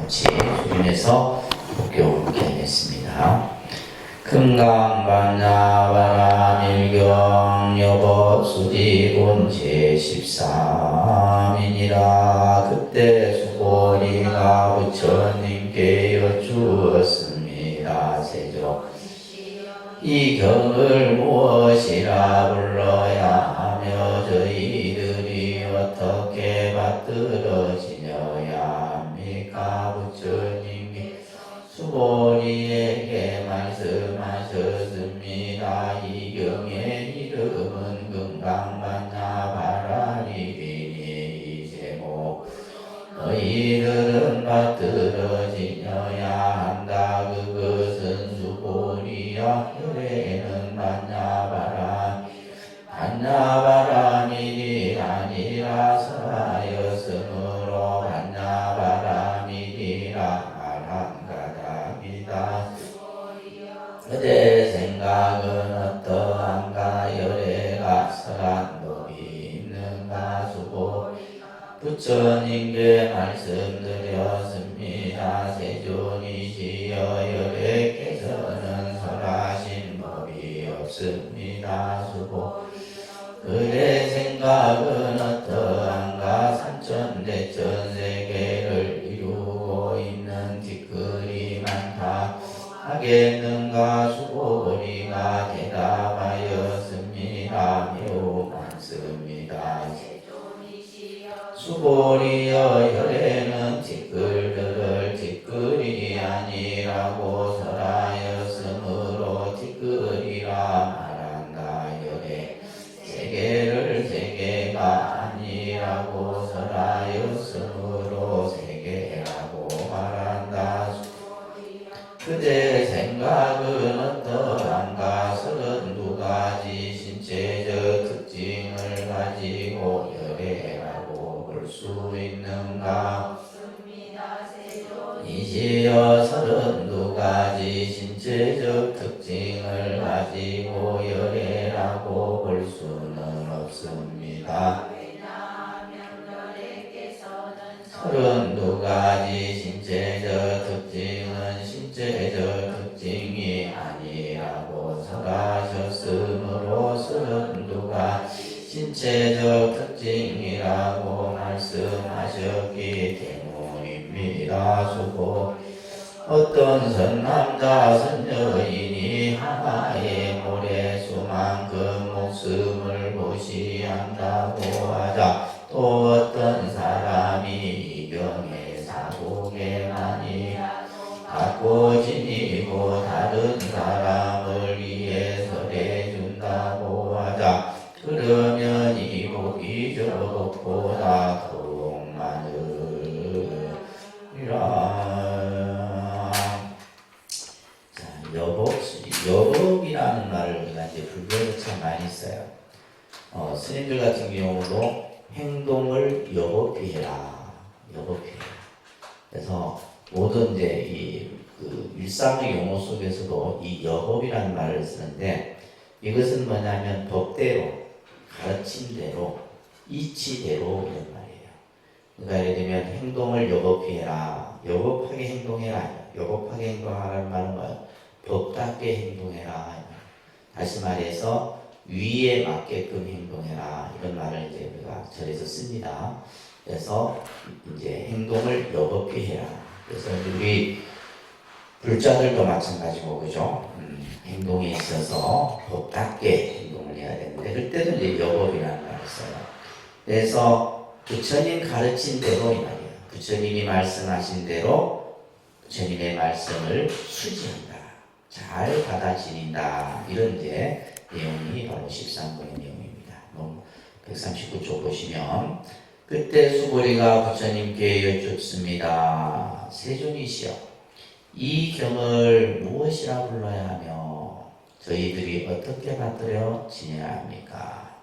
같이 소리내서 복교하게 하겠습니다. 금강반야바라밀경 여보수지군 제13이니라. 그때 수고리가 부처님께 여쭈었습니다. 세조 이 경을 무엇이라 불러야 하며 저희들이 어떻게 받들어지려야 합니까? 부처님이 수고리에게 말씀하셨습니다. 이 경의 이름은 금강반야바라리비니. 이 제목 너희들은 받들어지려야 한다. 그것은 수고리야. 혈에는 반야바람이 아니라 설하였으므로 반야바람이라 말한 가닥이다. 그대 생각은 어떠한가? 열애가 설한 법이 있는가? 수고 부처님께 말씀드렸습니다. 세존이시여 열애께서는 설하신 법이 없습니다. 수고 그대 생각은 어떠한가? 산천대천 세계를 이루고 있는 뒷글이 많다 하겠는가? 수고리가 대답하였습니다. 매우 많습니다. 수고리여 혈에는 뒷글들을 뒷글이 아니라고 설하였으므로 뒷글이라 말한다. 혈에 세계를 세계가 아니라고 설하였으므로 세계라고 말한다. 그대 생각은 어떠한가? 32가지 신체적 특징을 가지고 열애라고 볼 수 있는가? 이시여 32가지 신체적 특징을 가지고 열애라고 볼 수는 없습니다. 32가지 신체적 특징은 신체적 특징이 아니라고 설하셨으므로 32가지 신체적 특징이라고 말씀하셨기 때문입니다. 수고 어떤 선남자 선여인이 하나의 모래수만큼 목숨을 무시한다고 하자 또 어떤 사람이 이경의 사국에 많이 갖고 지니고 다른 사람을 위해 설해준다고 하자 그러면 이 복이 저 복보다 더욱 많으리라. 자, 여복이라는 말을 우리가 이제 불교에서 참 많이 써요. 스님들 같은 경우도 행동을 여복히 해라. 그래서 모든 이제 그 일상의 용어 속에서도 이 여복이라는 말을 쓰는데 이것은 뭐냐면 법대로, 가르침대로, 이치대로 이런 말이에요. 그러니까 예를 들면 행동을 여복히 해라. 여복하게 행동해라. 여복하게 행동하라는 말은 뭐예요? 법답게 행동해라. 다시 말해서 위에 맞게끔 행동해라. 이런 말을 이제 우리가 절에서 씁니다. 그래서 이제 행동을 여복히 해라. 그래서 우리 불자들도 마찬가지고 그죠? 행동에 있어서 법답게 행동을 해야 되는데 그때도 이제 여법이라는 말을 써요. 그래서 부처님 가르친 대로 이 말이에요. 부처님이 말씀하신 대로 부처님의 말씀을 수지한다. 잘 받아들인다. 이런 이제 내용이 바로 13번의 내용입니다. 139쪽 보시면 그때 수고리가 부처님께 여쭙습니다. 세존이시여 이 경을 무엇이라 불러야 하며 저희들이 어떻게 받들어 지내야 합니까?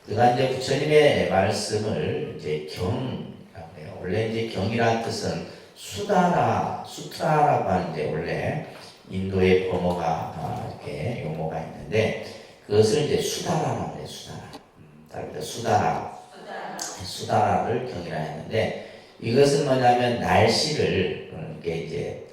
그가 이제 부처님의 말씀을 이제 경이라고 해요. 원래 이제 경이라는 뜻은 수트라라고 하는데 원래 인도의 범어가 이렇게 용어가 있는데 그것을 이제 수다라라고 해요. 수다라를 경이라 했는데 이것은 뭐냐면 날씨를 이렇게 이제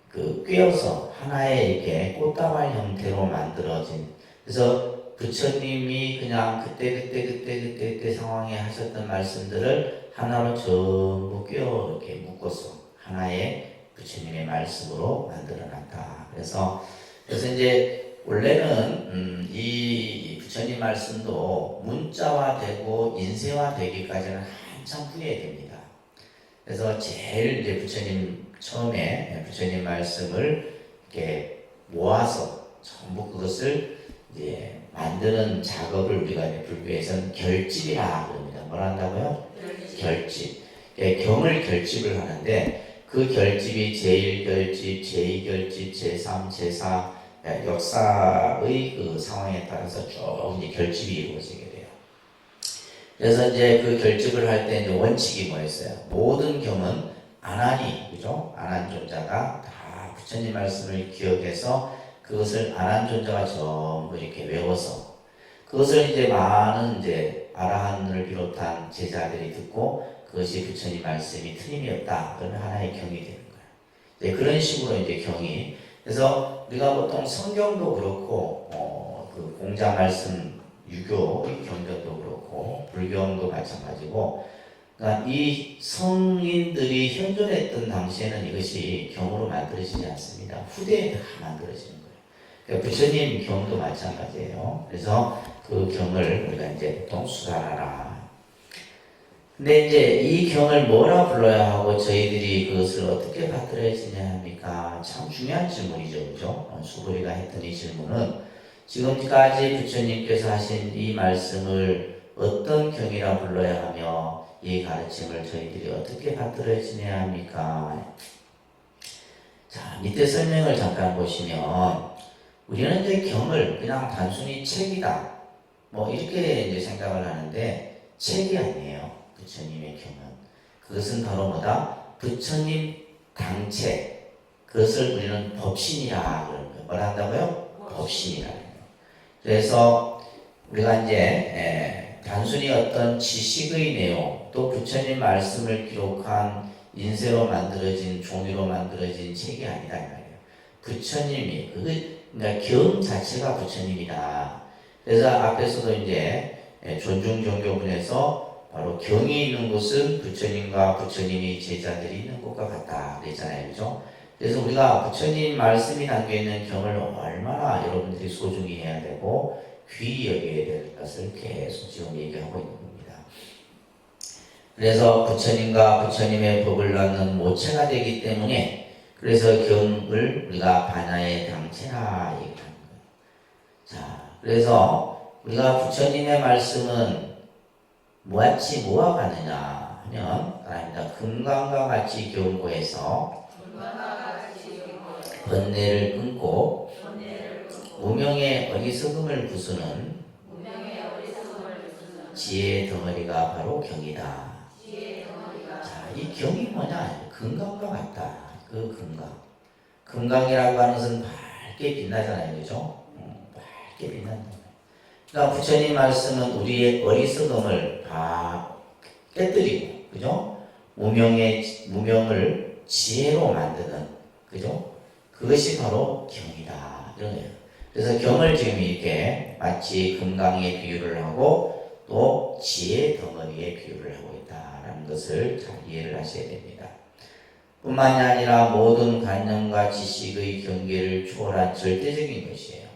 그 꿰어서 하나의 이렇게 꽃다발 형태로 만들어진, 그래서 부처님이 그냥 그때 상황에 하셨던 말씀들을 하나로 전부 꿰어 이렇게 묶어서 하나의 부처님의 말씀으로 만들어놨다. 그래서 이제 원래는 이 부처님 말씀도 문자화되고 인쇄화되기까지는 한참 후에 됩니다. 그래서 제일 이제 부처님 처음에 부처님 말씀을 이렇게 모아서 전부 그것을 이제 만드는 작업을 우리가 이제 불교에서는 결집이라 그럽니다. 뭐라 한다고요? 결집. 경을 결집을 하는데 그 결집이 제1결집, 제2결집, 제3, 제4 역사의 그 상황에 따라서 쭉 이제 결집이 이루어지게 돼요. 그래서 이제 그 결집을 할 때 이제 원칙이 뭐였어요? 모든 경은 안한이, 그죠? 안한존자가 다 부처님 말씀을 기억해서 그것을 안한존자가 전부 이렇게 외워서 그것을 이제 많은 이제 아라한을 비롯한 제자들이 듣고 그것이 부처님 말씀이 틀림이 없다. 그러면 하나의 경이 되는 거예요. 이제 그런 식으로 이제 경이. 그래서 우리가 보통 성경도 그렇고 그 공자 말씀 유교의 경전도 그렇고 불경도 마찬가지고, 그러니까 이 성인들이 현존했던 당시에는 이것이 경으로 만들어지지 않습니다. 후대에 다 만들어지는 거예요. 그러니까 부처님 경도 마찬가지예요. 그래서 그 경을 우리가 이제 보통 수달하라. 근데 이제 이 경을 뭐라 불러야 하고 저희들이 그것을 어떻게 받들어야 지냐 참 중요한 질문이죠. 그죠? 수고리가 했던 이 질문은 지금까지 부처님께서 하신 이 말씀을 어떤 경이라 불러야 하며 이 가르침을 저희들이 어떻게 받들어야 지내야 합니까? 자, 밑에 설명을 잠깐 보시면 우리는 이제 경을 그냥 단순히 책이다 뭐 이렇게 이제 생각을 하는데 책이 아니에요. 부처님의 경은 그것은 바로 뭐다? 부처님 당책, 그것을 우리는 법신이라 그러는 거예요. 뭐라 한다고요? 법신이라 그래요. 그래서 우리가 이제 단순히 어떤 지식의 내용, 또 부처님 말씀을 기록한 인쇄로 만들어진 종이로 만들어진 책이 아니다 이 말이에요. 부처님이 그러니까 경 자체가 부처님이다. 그래서 앞에서도 이제 존중종교문에서 바로 경이 있는 곳은 부처님과 부처님이 제자들이 있는 곳과 같다 그랬잖아요. 그죠? 그래서 우리가 부처님 말씀이 담겨있는 경을 얼마나 여러분들이 소중히 해야 되고 귀히 여겨야 될 것을 계속 지금 얘기하고 있는 겁니다. 그래서 부처님과 부처님의 법을 낳는 모체가 되기 때문에 그래서 경을 우리가 반야의 당체라 얘기하는 거예요. 자, 그래서 우리가 부처님의 말씀은 뭐같이 모아가느냐 하면 아닙니다. 금강과 같이 경고해서 번뇌를 끊고 무명의 어리석음을 부수는 지혜의 덩어리가 바로 경이다. 자, 이 경이 뭐냐? 금강과 같다. 그 금강. 금강이라고 하는 것은 밝게 빛나잖아요. 그죠? 밝게 빛난다. 그러니까 부처님 말씀은 우리의 어리석음을 다 깨뜨리고, 그죠? 무명을 지혜로 만드는, 그죠? 그것이 바로 경이다. 이런 거예요. 그래서 경을 지금 이렇게 마치 금강에 비유를 하고 또 지혜 덩어리에 비유를 하고 있다라는 것을 잘 이해를 하셔야 됩니다. 뿐만이 아니라 모든 관념과 지식의 경계를 초월한 절대적인 것이에요.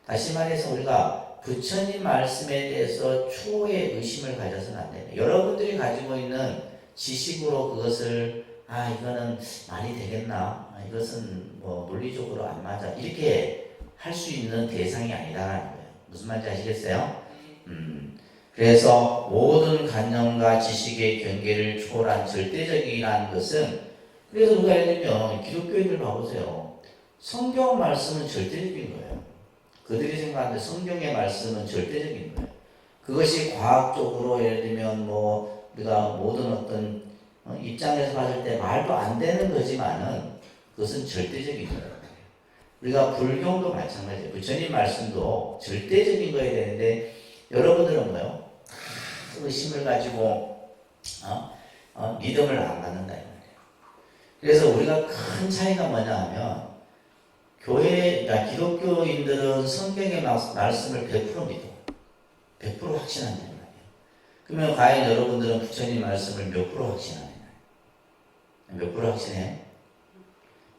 다시 말해서 우리가 부처님 말씀에 대해서 초의 의심을 가져서는 안 됩니다. 여러분들이 가지고 있는 지식으로 그것을 이거는 말이 되겠나? 이것은 뭐 논리적으로 안 맞아. 이렇게 할 수 있는 대상이 아니다라는 거예요. 무슨 말인지 아시겠어요? 그래서 모든 관념과 지식의 경계를 초월한 절대적이라는 것은, 그래서 누가 예를 들면 기독교인들 봐보세요. 성경 말씀은 절대적인 거예요. 그들이 생각하는데 성경의 말씀은 절대적인 거예요. 그것이 과학적으로 예를 들면 뭐 우리가 모든 어떤 입장에서 봤을 때 말도 안 되는 거지만은 그것은 절대적인 거예요. 우리가 불경도 마찬가지예요. 부처님 말씀도 절대적인 거여야 되는데 여러분들은 뭐요? 의심을 가지고 믿음을 안 갖는다 이 말이에요. 그래서 우리가 큰 차이가 뭐냐 하면 교회, 그러니까 기독교인들은 성경의 말씀을 100% 믿어. 100% 확신한단 말이에요. 그러면 과연 여러분들은 부처님 말씀을 몇 프로 확신하느냐? 몇 프로 확신해요?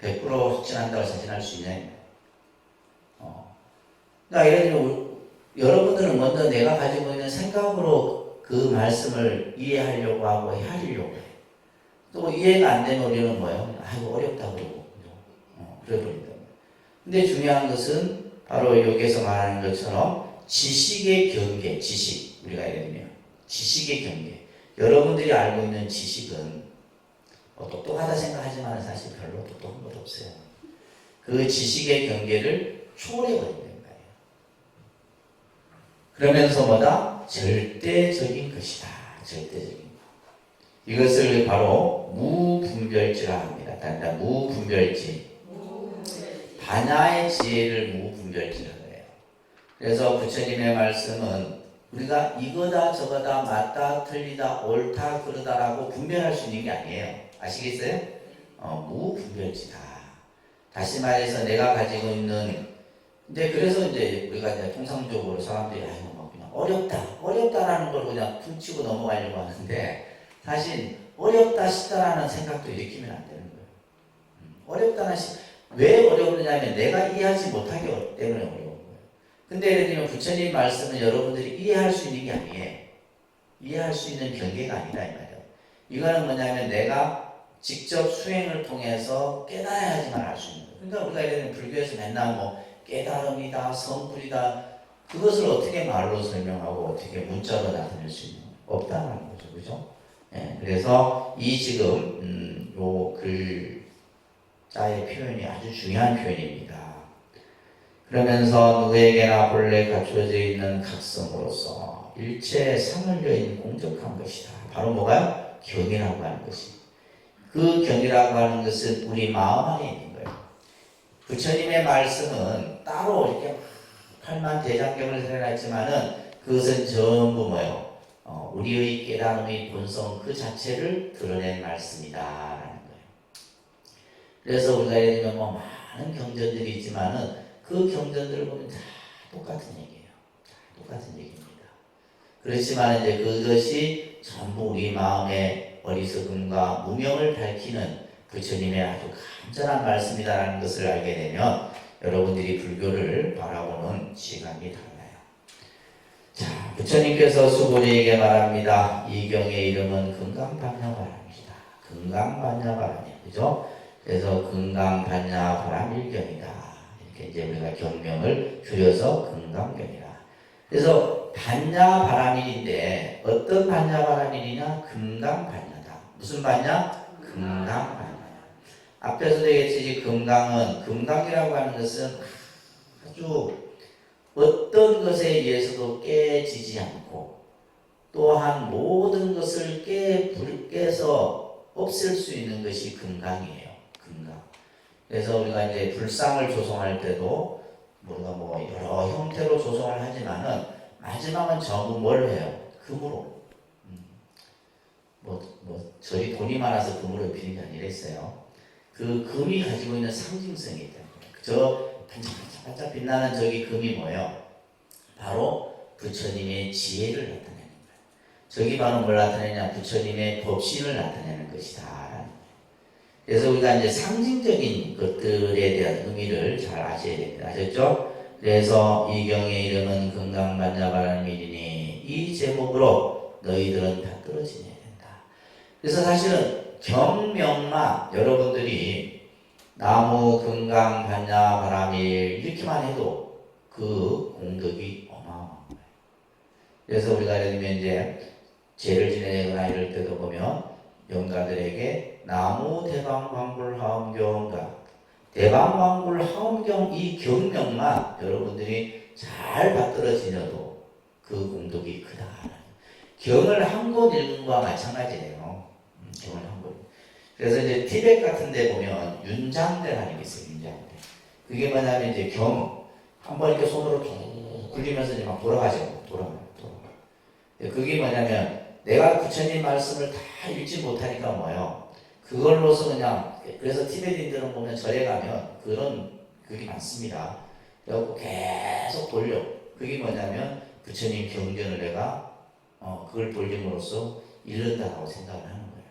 100% 확신한다고 자신할 수 있냐? 그러니까 예를 들어 여러분들은 먼저 내가 가지고 있는 생각으로 그 말씀을 이해하려고 하고 하려고 해. 또 이해가 안 되면 우리는 뭐예요? 아이고 어렵다 그러고 그래버린다. 근데 중요한 것은 바로 여기에서 말하는 것처럼 지식의 경계, 지식 우리가 예를 들면 지식의 경계. 여러분들이 알고 있는 지식은 똑똑하다 생각하지만 사실 별로 똑똑한 것도 없어요. 그 지식의 경계를 초월해버린다는 거예요. 그러면서 뭐다? 절대적인 것이다. 절대적인 것. 이것을 바로 무분별지라 합니다. 단단 무분별지. 반야의 지혜를 무분별지라고 해요. 그래서 부처님의 말씀은 우리가 이거다 저거다 맞다 틀리다 옳다 그러다라고 분별할 수 있는 게 아니에요. 아시겠어요? 무분별지다. 다시 말해서 내가 가지고 있는 근데 그래서 이제 우리가 이제 통상적으로 사람들이 뭐 그냥 어렵다라는 걸 그냥 퉁치고 넘어가려고 하는데 사실 어렵다 싶다라는 생각도 일으키면 안 되는 거예요. 어렵다는 왜 어려우냐면 내가 이해하지 못하기 때문에 어려운 거예요. 근데 예를 들면 부처님 말씀은 여러분들이 이해할 수 있는 게 아니에요. 이해할 수 있는 경계가 아니다 이 말이에요. 이거는 뭐냐면 내가 직접 수행을 통해서 깨달아야지만 알 수 있는 거예요. 그러니까 우리가 예를 들면 불교에서 맨날 뭐 깨달음이다, 성불이다 그것을 어떻게 말로 설명하고 어떻게 문자로 나타낼 수 있는 없다는 거죠, 그죠? 예, 그래서 이 지금 요 글자의 표현이 아주 중요한 표현입니다. 그러면서 누구에게나 본래 갖춰져 있는 각성으로서 일체에 상을 여인 공적한 것이다. 바로 뭐가요? 경이라고 하는 것이. 그 경이라고 하는 것은 우리 마음 안에 있는 거예요. 부처님의 말씀은 따로 이렇게 팔만 대장경을 해놨지만은 그것은 전부 뭐예요? 우리의 깨달음의 본성 그 자체를 드러낸 말씀이다라는 거예요. 그래서 우리가 예를 들면 뭐 많은 경전들이 있지만은 그 경전들을 보면 다 똑같은 얘기예요. 다 똑같은 얘기입니다. 그렇지만 이제 그것이 전부 우리 마음의 어리석음과 무명을 밝히는 부처님의 아주 간절한 말씀이다라는 것을 알게 되면 여러분들이 불교를 바라보는 시각이 달라요. 자, 부처님께서 수고리에게 말합니다. 이 경의 이름은 금강반야바람이다. 금강반야바람이야, 그죠? 그래서 금강반야바람일경이다. 이렇게 이제 우리가 경명을 줄여서 금강경이라. 그래서 반야바람일인데 어떤 반야바람일이냐? 금강반야다. 무슨 반야? 금강반야. 앞에서 되겠지. 금강이라고 하는 것은 아주 어떤 것에 의해서도 깨지지 않고 또한 모든 것을 깨서 없앨 수 있는 것이 금강이에요. 금강. 그래서 우리가 이제 불상을 조성할 때도 우리가 뭐 여러 형태로 조성을 하지만은 마지막은 전부 뭘 해요? 금으로. 저희 돈이 많아서 금으로 입히는 게 아니라 있어요. 그 금이 가지고 있는 상징성이 있다. 저 반짝반짝 빛나는 저기 금이 뭐예요? 바로 부처님의 지혜를 나타내는 거예요. 저기 바로 뭘 나타내냐? 부처님의 법신을 나타내는 것이다. 그래서 우리가 이제 상징적인 것들에 대한 의미를 잘 아셔야 됩니다. 아셨죠? 그래서 이 경의 이름은 금강반야바람이니 이 제목으로 너희들은 다 떨어지냐 된다. 그래서 사실은 경명만 여러분들이 나무, 금강, 반야, 바람일 이렇게만 해도 그 공덕이 어마어마한 거예요. 그래서 우리가 예를 들면 이제 제를 지내거나 이럴 때도 보면 영가들에게 나무 대방광불 하엄경가 대방광불 하엄경 이 경명만 여러분들이 잘 받들어 지녀도 그 공덕이 크다. 경을 한 권 읽는 것과 마찬가지예요. 경을 한 권. 그래서 이제 티벳 같은 데 보면 윤장대라는 게 있어요. 윤장대. 그게 뭐냐면 이제 경 한번 이렇게 손으로 툭 굴리면서 이제 막 돌아가죠. 돌아가요. 그게 뭐냐면 내가 부처님 말씀을 다 읽지 못하니까 뭐예요? 그걸로서 그냥 그래서 티베트인들은 보면 절에 가면 그런 그게 많습니다. 그래갖고 계속 돌려. 그게 뭐냐면 부처님 경전을 내가 그걸 돌림으로써 잃는다고 생각을 하는 거예요.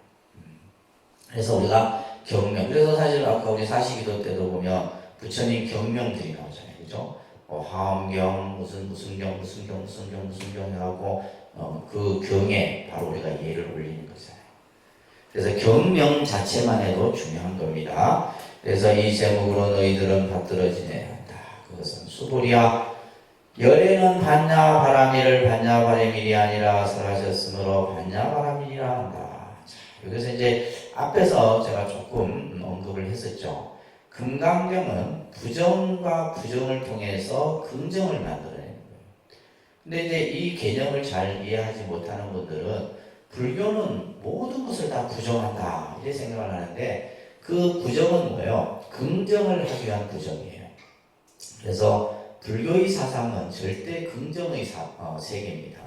그래서 우리가 경명. 그래서 사실 아까 우리 사시기도 때도 보면 부처님 경명들이 나오잖아요, 그죠? 화엄경 무슨 경 해갖고 그 경에 바로 우리가 예를 올리는 거잖아요. 그래서 경명 자체만 해도 중요한 겁니다. 그래서 이 제목으로 너희들은 받들어지내야 한다. 그것은 수불이야. 열애는 반야바라밀을 반야바라밀이 아니라 설하셨으므로 반야바라밀이라 한다. 자, 여기서 이제 앞에서 제가 조금 언급을 했었죠. 금강경은 부정과 부정을 통해서 긍정을 만들어내는 거예요. 근데 이제 이 개념을 잘 이해하지 못하는 분들은 불교는 모든 것을 다 부정한다 이렇게 생각을 하는데 그 부정은 뭐예요? 긍정을 하기 위한 부정이에요. 그래서 불교의 사상은 절대 긍정의 세계입니다.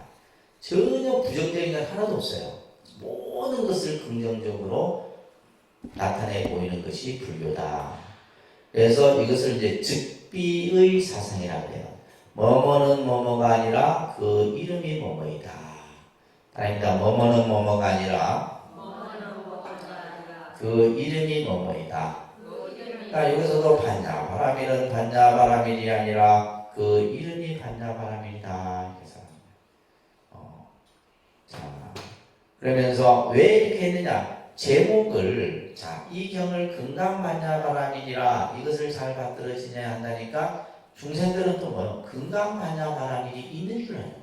전혀 부정적인 건 하나도 없어요. 모든 것을 긍정적으로 나타내 보이는 것이 불교다. 그래서 이것을 이제 즉비의 사상이라고 해요. 뭐뭐는 뭐뭐가 아니라 그 이름이 뭐뭐이다. 아닙니다. 뭐뭐는 뭐뭐가 아니라 그 이름이 뭐뭐이다. 그러니까 여기서도 반야바라밀은 반야바라밀이 아니라 그 이름이 반야바라밀이다. 그래서 자 그러면서 왜 이렇게 했느냐? 제목을 이 경을 금강반야바라밀이라 이것을 잘 받들어지내야 한다니까 중생들은 또 뭐요? 금강반야바라밀이 있는 줄 아는 거예요.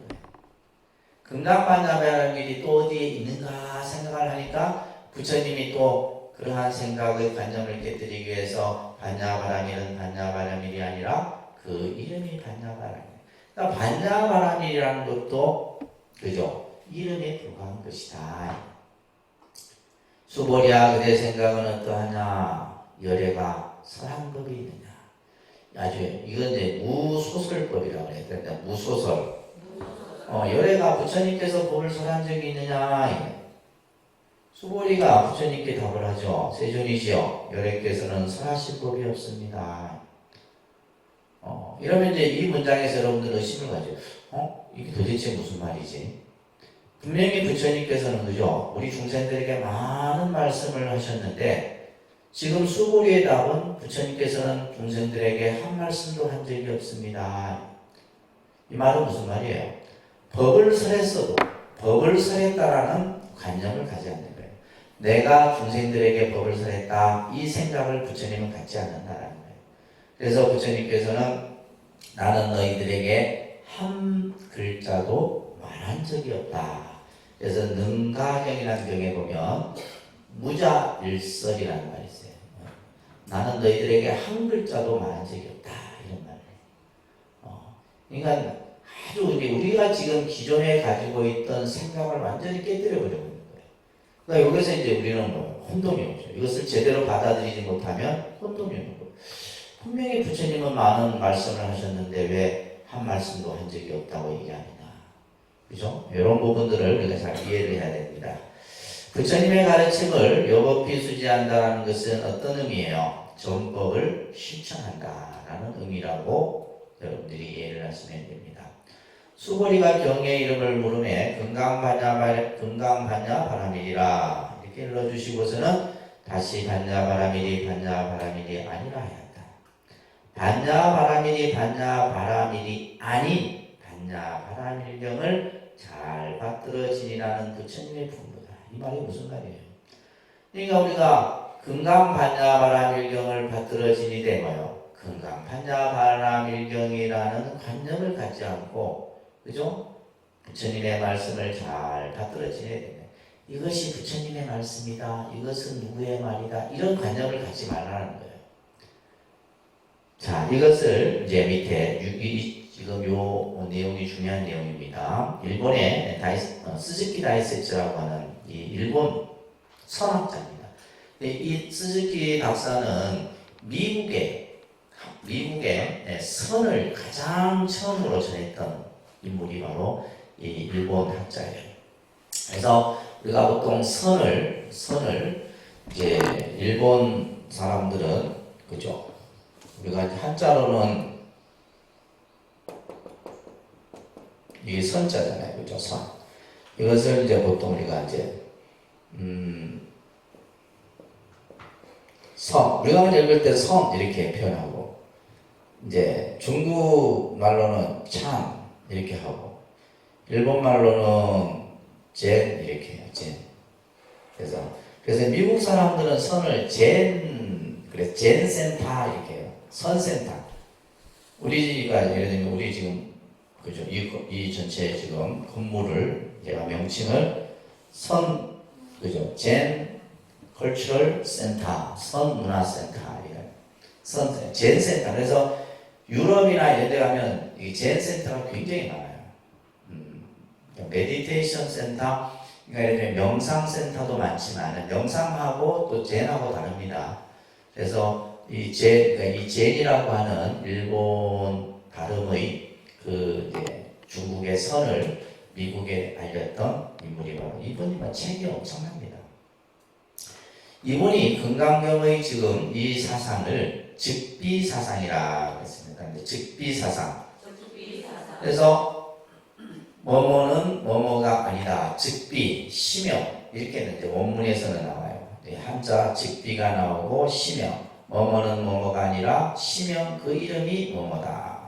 금강반야바라밀이 또 어디에 있는가 생각을 하니까 부처님이 또 그러한 생각의 관념을 깨뜨리기 위해서 반야바라밀은 반야바라밀이 아니라 그 이름이 반야바라밀. 그러니까 반야바라밀이라는 것도 그죠? 이름에 불과한 것이다. 수보리야 그대 생각은 어떠하냐? 열애가 설한 법이 있느냐? 아주 이건 이제 무소설법이라고 해요. 그러니까 무소설. 열애가 부처님께서 법을 설한 적이 있느냐? 수보리가 부처님께 답을 하죠. 세존이시여, 열애께서는 설하실 법이 없습니다. 이러면 이제 이 문장에서 여러분들 의심을 가죠. 이게 도대체 무슨 말이지? 분명히 부처님께서는 그죠? 우리 중생들에게 많은 말씀을 하셨는데 지금 수보리의 답은 부처님께서는 중생들에게 한 말씀도 한 적이 없습니다. 이 말은 무슨 말이에요? 법을 설했어도 법을 설했다라는 관념을 가지 않는 거예요. 내가 중생들에게 법을 설했다 이 생각을 부처님은 갖지 않는다라는 거예요. 그래서 부처님께서는 나는 너희들에게 한 글자도 말한 적이 없다. 그래서 능가경이라는 경에 보면 무자일설이라는 말이 있어요. 나는 너희들에게 한 글자도 말한 적이 없다 이런 말이에요. 그러니까 아주 우리가 지금 기존에 가지고 있던 생각을 완전히 깨뜨려 버리고 있는 거예요. 그러니까 여기서 이제 우리는 혼동이 오죠. 이것을 제대로 받아들이지 못하면 혼동이 오는 거예요. 분명히 부처님은 많은 말씀을 하셨는데 왜 한 말씀도 한 적이 없다고 얘기합니다. 그죠? 이런 부분들을 우리가 잘 이해를 해야 됩니다. 부처님의 가르침을 여법히 수지한다라는 것은 어떤 의미예요? 정법을 실천한다라는 의미라고 여러분들이 이해를 하시면 됩니다. 수보리가 경의 이름을 물음에 금강반야바라밀이라 이렇게 읽어주시고서는 다시 반야바라밀이 반야바라밀이 아니라 해야 한다. 반야바라밀이 반야바라밀이 아닌 반야바라밀경을 잘 받들어지니라는 부처님의 풍부다. 이 말이 무슨 말이에요? 그러니까 우리가 금강반야바라밀경을 받들어지니 되고요. 금강반야바라밀경이라는 관념을 갖지 않고, 그죠? 부처님의 말씀을 잘 받들어지내야 됩니다. 이것이 부처님의 말씀이다. 이것은 누구의 말이다. 이런 관념을 갖지 말라는 거예요. 자, 이것을 이제 밑에 지금 요 내용이 중요한 내용입니다. 일본의 스즈키 다이세츠라고 하는 이 일본 선학자입니다. 이 스즈키 박사는 미국의 선을 가장 처음으로 전했던 인물이 바로 이 일본 학자예요. 그래서 우리가 보통 선을 이제 일본 사람들은 그죠? 우리가 이제 한자로는 이게 선자잖아요, 그죠? 선. 이것을 이제 보통 우리가 이제 선. 우리가 읽을 때 선 이렇게 표현하고 이제 중국 말로는 참 이렇게 하고 일본 말로는 젠 이렇게 해요. 젠. 그래서 미국 사람들은 선을 젠 센터 이렇게 해요. 선 센터. 우리가 예를 들면 우리 지금 그죠? 이 전체 지금 건물을 제가 명칭을 그죠? 젠 컬처럴 센터, 선 문화 센터 젠 센터. 그래서 유럽이나 이런 데 가면 이 젠 센터가 굉장히 많아요. 메디테이션 센터, 그러니까 예를 들면 명상 센터도 많지만 명상하고 또 젠하고 다릅니다. 그래서 이 젠이라고 하는 일본 발음의 이제 중국의 선을 미국에 알렸던 인물이 바로 이분이면 책이 엄청납니다. 이분이 금강경의 지금 이 사상을 즉비사상이라고 했습니다. 즉비사상. 그래서 뭐뭐는 뭐뭐가 아니다. 즉비, 시명 이렇게 이제 원문에서는 나와요. 한자 즉비가 나오고 시명, 뭐뭐는 뭐뭐가 아니라 시명 그 이름이 뭐뭐다.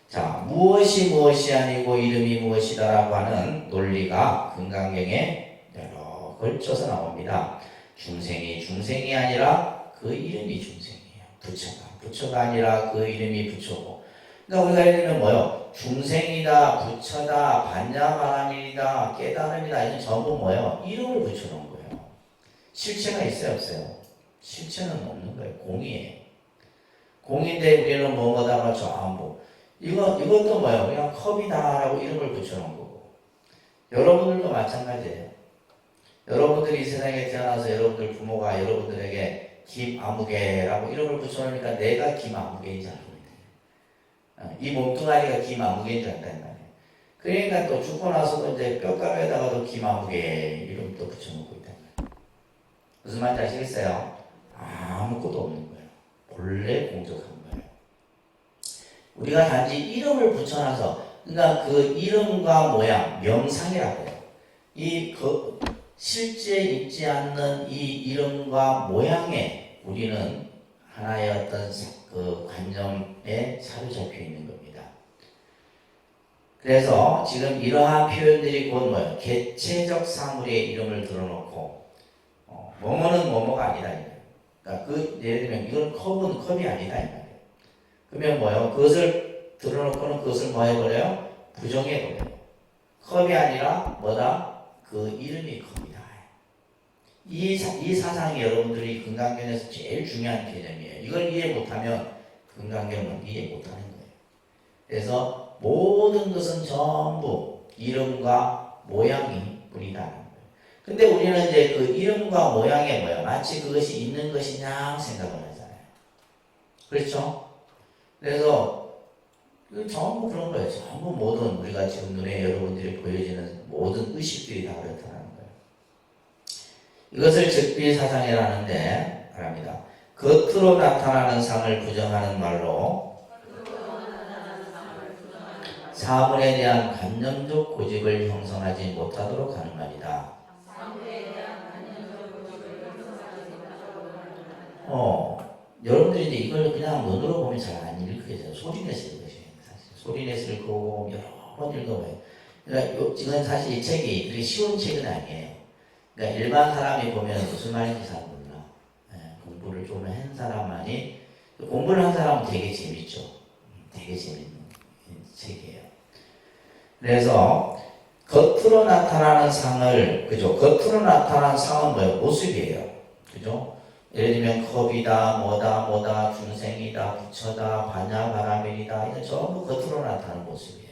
자, 무엇이 아니고 이름이 무엇이다라고 하는 논리가 금강경에 여러 걸쳐서 나옵니다. 중생이 아니라 그 이름이 중생이에요. 부처가 아니라 그 이름이 부처고. 그러니까 우리가 예를 들면 뭐요? 중생이다, 부처다, 반야바라밀이다, 깨달음이다. 이건 전부 뭐요? 이름을 붙여놓은 거예요. 실체가 있어요, 없어요? 실체는 없는 거예요. 공이에요. 공인데 우리는 뭐뭐다가 전부. 이것도 뭐예요? 그냥 컵이다라고 이름을 붙여놓은 거고. 여러분들도 마찬가지예요. 여러분들이 이 세상에 태어나서 여러분들 부모가 여러분들에게 김아무개라고 이름을 붙여놓으니까 내가 김아무개인 줄 알고 있네. 이 몸뚱아리가 김아무개인 줄 안다는 말이에요. 그러니까 또 죽고 나서도 이제 뼈가루에다가도 김아무개 이름 또 붙여놓고 있다는 말이에요. 무슨 말인지 아시겠어요? 아무것도 없는 거예요. 본래 공적한 거예요. 우리가 단지 이름을 붙여놔서, 그러니까 그 이름과 모양, 명상이라고 해요. 실제 있지 않는 이 이름과 모양에 우리는 하나의 어떤 그 관념에 사로잡혀 있는 겁니다. 그래서 지금 이러한 표현들이 곧 뭐예요? 개체적 사물의 이름을 들어놓고, 뭐뭐는 뭐뭐가 아니다. 그러니까 예를 들면 이건 컵은 컵이 아니다. 이 말이에요. 그러면 뭐예요? 그것을 들어놓고는 그것을 뭐 해버려요? 부정해버려요. 컵이 아니라 뭐다? 그 이름이 컵이다. 이 사상이 여러분들이 금강경에서 제일 중요한 개념이에요. 이걸 이해 못하면 금강경은 이해 못하는 거예요. 그래서 모든 것은 전부 이름과 모양이 뿌리다는 거예요. 근데 우리는 이제 그 이름과 모양에 뭐야? 마치 그것이 있는 것이냐 생각을 하잖아요. 그렇죠? 그래서 전부 그런 거예요. 전부 모든 우리가 지금 눈에 여러분들이 보여지는 모든 의식들이 다 그렇다는 거예요. 이것을 즉비사상이라는데 말합니다. 겉으로 나타나는 상을 부정하는 말로 사물에 대한 관념적 고집을 형성하지 못하도록 하는 말이다. 여러분들이 이제 이걸 그냥 눈으로 보면 잘 안 읽혀져요. 소리내서 읽으셔요. 사실 소리내서 읽고 여러 번 읽어봐요. 그러니까 지금 사실 이 책이 그렇게 쉬운 책은 아니에요. 그러니까 일반 사람이 보면 무슨 말인지 잘 몰라. 공부를 좀 한 사람만이, 공부를 한 사람은 되게 재밌죠. 되게 재밌는 책이에요. 그래서 겉으로 나타나는 상을, 그죠? 겉으로 나타나는 상은 뭐예요? 모습이에요. 그죠? 예를 들면 컵이다, 뭐다, 중생이다, 부처다, 반야바라밀이다. 이건 전부 겉으로 나타나는 모습이에요.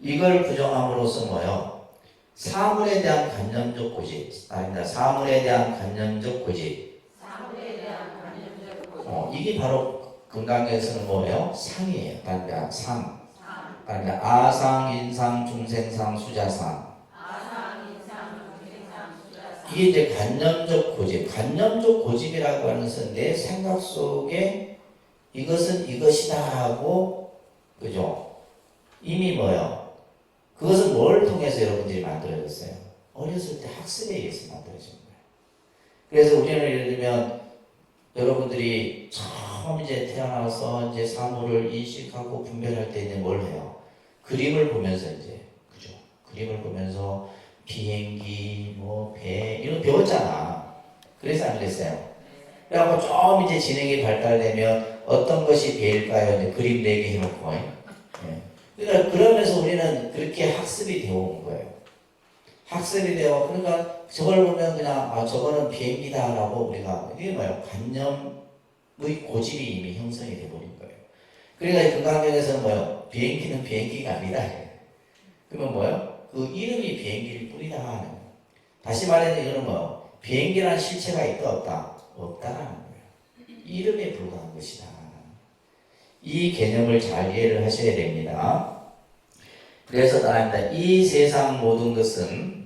이걸 부정함으로써 뭐예요? 사물에 대한 관념적 고집, 아닙니다. 사물에 대한 관념적 고집. 이게 바로 금강경에서는 뭐예요? 상이에요. 그러니까 상. 그러니까 아상, 인상, 중생상, 수자상. 이게 이제 관념적 고집. 관념적 고집이라고 하는 것은 내 생각 속에 이것은 이것이다 하고, 그죠? 이미 뭐요? 그것은 뭘 통해서 여러분들이 만들어졌어요? 어렸을 때 학습에 의해서 만들어진 거예요. 그래서 우리는 예를 들면 여러분들이 처음 이제 태어나서 이제 사물을 인식하고 분별할 때 이제 뭘 해요? 그림을 보면서 이제, 그죠? 그림을 보면서 비행기, 뭐, 배, 이런 거 배웠잖아. 그래서 안 그랬어요? 그래갖고 좀 이제 지능이 발달되면 어떤 것이 배일까요? 이제 그림 4개 해놓고. 예. 그러니까 그러면서 우리는 그렇게 학습이 되어 온 거예요. 학습이 되어, 그러니까 저걸 보면 그냥, 아, 저거는 비행기다라고 우리가, 이게 뭐예요? 관념의 고집이 이미 형성이 되어버린 거예요. 그러니까 그 관계에서는 뭐예요? 비행기는 비행기가 아니다. 그러면 뭐예요? 그 이름이 비행기일 뿐이다 하는 거예요. 다시 말해서 이거는 뭐예요? 비행기라는 실체가 있다 없다? 없다라는 거예요. 이름에 불과한 것이다. 이 개념을 잘 이해를 하셔야 됩니다. 그래서 나옵니다. 이 세상 모든 것은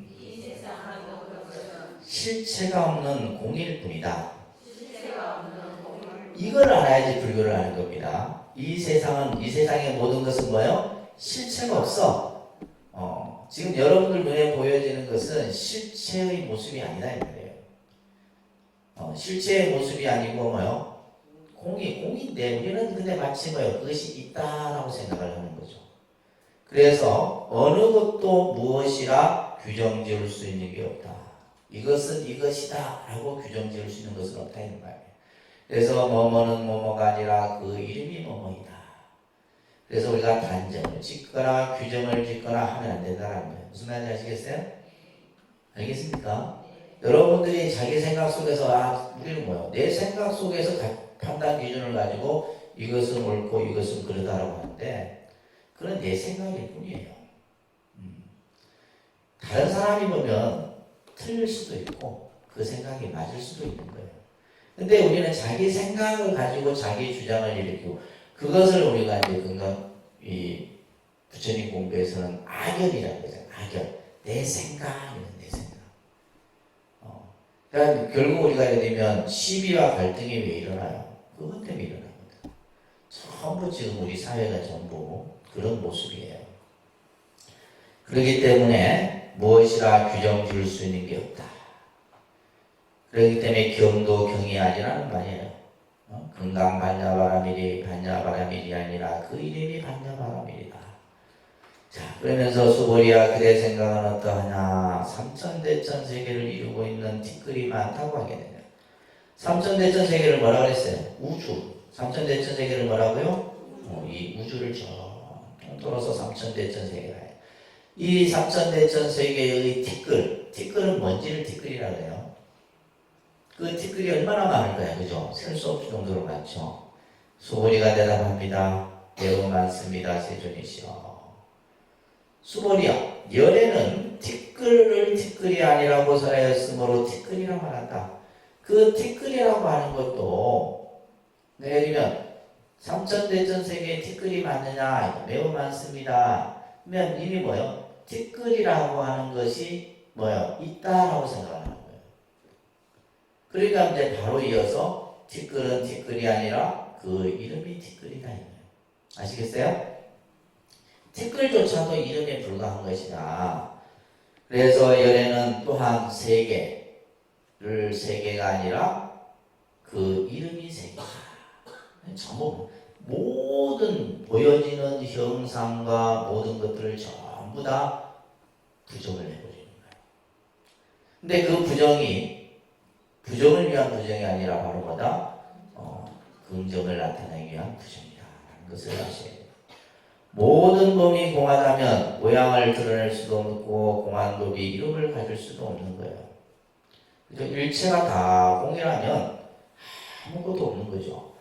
실체가 없는 공일 뿐이다. 이걸 알아야지 불교를 아는 겁니다. 이 세상의 모든 것은 뭐예요? 실체가 없어. 지금 여러분들 눈에 보여지는 것은 실체의 모습이 아니다 이 말이에요. 실체의 모습이 아니고 뭐요? 공인데 우리는 근데 마치 뭐요? 그것이 있다라고 생각을 하는 거죠. 그래서 어느 것도 무엇이라 규정 지을 수 있는 게 없다. 이것은 이것이다 라고 규정 지을 수 있는 것은 없다 이 말이에요. 그래서 뭐뭐는 뭐뭐가 아니라 그 이름이 뭐뭐이다. 그래서 우리가 단정을 짓거나 규정을 짓거나 하면 안 된다는 거예요. 무슨 말인지 아시겠어요? 알겠습니까? 여러분들이 자기 생각 속에서 우리는 뭐예요? 내 생각 속에서 판단 기준을 가지고 이것은 옳고 이것은 그러다라고 하는데 그건 내 생각일 뿐이에요. 다른 사람이 보면 틀릴 수도 있고 그 생각이 맞을 수도 있는 거예요. 근데 우리는 자기 생각을 가지고 자기 주장을 일으키고 그것을 우리가 이제 이 부처님 공부에서는 악연이라고 하잖아요. 악연. 내 생각이면 내 생각. 그러니까 결국 우리가 예를 들면 시비와 갈등이 왜 일어나요? 그것 때문에 일어납니다. 전부 지금 우리 사회가 전부 그런 모습이에요. 그렇기 때문에 무엇이라 규정 지을 수 있는 게 없다. 그렇기 때문에 경도 경이 아니라는 말이에요. 금강 반야바라밀이 반야바라밀이 아니라 그 이름이 반야바라밀이다. 자, 그러면서 수보리야 그대 생각은 어떠하냐? 삼천대천 세계를 이루고 있는 티끌이 많다고 하게 되냐. 삼천대천 세계를 뭐라고 했어요? 우주. 삼천대천 세계를 뭐라고요? 이 우주를 통틀어서 삼천대천 세계라 해요. 이 삼천대천 세계의 티끌은 뭔지를 티끌이라고 해요. 그 티끌이 얼마나 많을까요? 그죠? 셀 수 없을 정도로 많죠. 수보리가 대답합니다. 매우 많습니다. 세존이시여. 수보리야, 열에는 티끌이 아니라고 설하였으므로 티끌이라 말한다. 그 티끌이라고 하는 것도 예를 들면 삼천대천 세계에 티끌이 많느냐? 매우 많습니다. 그러면 이미 뭐요? 티끌이라고 하는 것이 뭐요? 있다라고 생각하는 거예요. 그러니까 이제 바로 이어서 티끌은 티끌이 아니라 그 이름이 티끌이다. 아시겠어요? 티끌조차도 이름에 불과한 것이다. 그래서 열에는 또한 세계가 아니라 그 이름이 세계다. 전부 모든 보여지는 형상과 모든 것들을 전부 다 부정을 해버리는 거예요. 근데 그 부정을 위한 부정이 아니라 바로 뭐다? 긍정을 나타내기 위한 부정이다. 라는 것을 아셔야 돼요. 모든 법이 공하다면 모양을 드러낼 수도 없고 공한 법이 이름을 가질 수도 없는 거예요. 그래서 일체가 다 공이라면 아무것도 없는 거죠.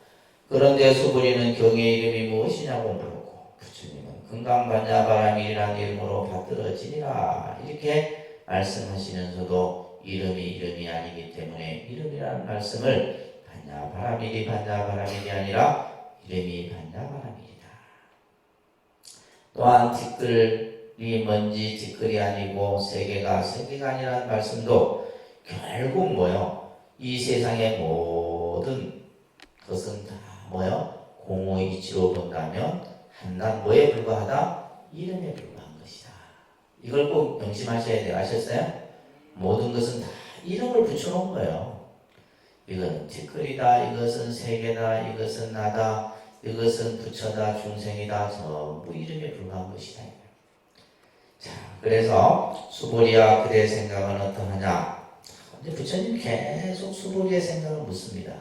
그런데 수보리는 경의 이름이 무엇이냐고 물었고 부처님은 금강반야바라밀이라는 이름으로 받들어지니라 이렇게 말씀하시면서도 이름이 아니기 때문에 이름이라는 말씀을 반야바라밀이 아니라 이름이 반야바라밀이다. 또한 티끌이 뭔지 티끌이 아니고 세계가 아니라는 말씀도 결국 뭐요? 이 세상의 모든 것은 다 뭐요? 공의 이치로 본다면 한낱 뭐에 불과하다? 이름에 불과한 것이다. 이걸 꼭 명심하셔야 돼요. 아셨어요? 모든 것은 다 이름을 붙여놓은 거예요. 이건 티끌이다, 이것은 세계다, 이것은 나다, 이것은 부처다, 중생이다, 전부 이름에 불과한 것이다. 자, 그래서 수보리야 그대의 생각은 어떠하냐? 근데 부처님 계속 수보리의 생각을 묻습니다.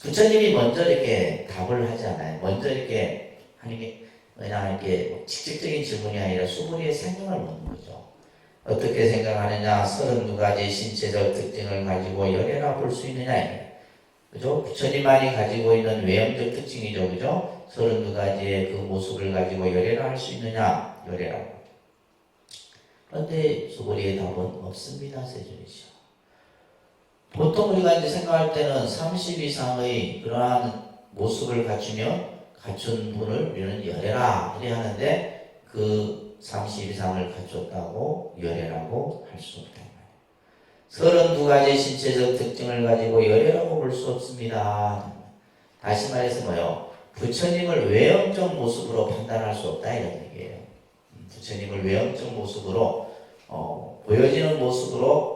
부처님이 먼저 이렇게 답을 하지 않아요. 먼저 이렇게 하는 게 그냥 이렇게 직접적인 질문이 아니라 수보리의 생각을 묻는 거죠. 어떻게 생각하느냐? 32가지 신체적 특징을 가지고 열애라 볼 수 있느냐? 그죠? 부처님만이 가지고 있는 외형적 특징이죠. 그죠? 32가지의 그 모습을 가지고 열애라 할 수 있느냐? 열애라고. 그런데 수보리의 답은 없습니다. 세존이죠. 보통 우리가 이제 생각할 때는 30 이상의 그러한 모습을 갖춘 분을 우리는 열애라 이래 하는데 그 30 이상을 갖췄다고 열애라고 할 수 없다. 32가지 신체적 특징을 가지고 열애라고 볼 수 없습니다. 다시 말해서 뭐요? 부처님을 외형적 모습으로 판단할 수 없다 이런 얘기예요. 부처님을 외형적 모습으로 보여지는 모습으로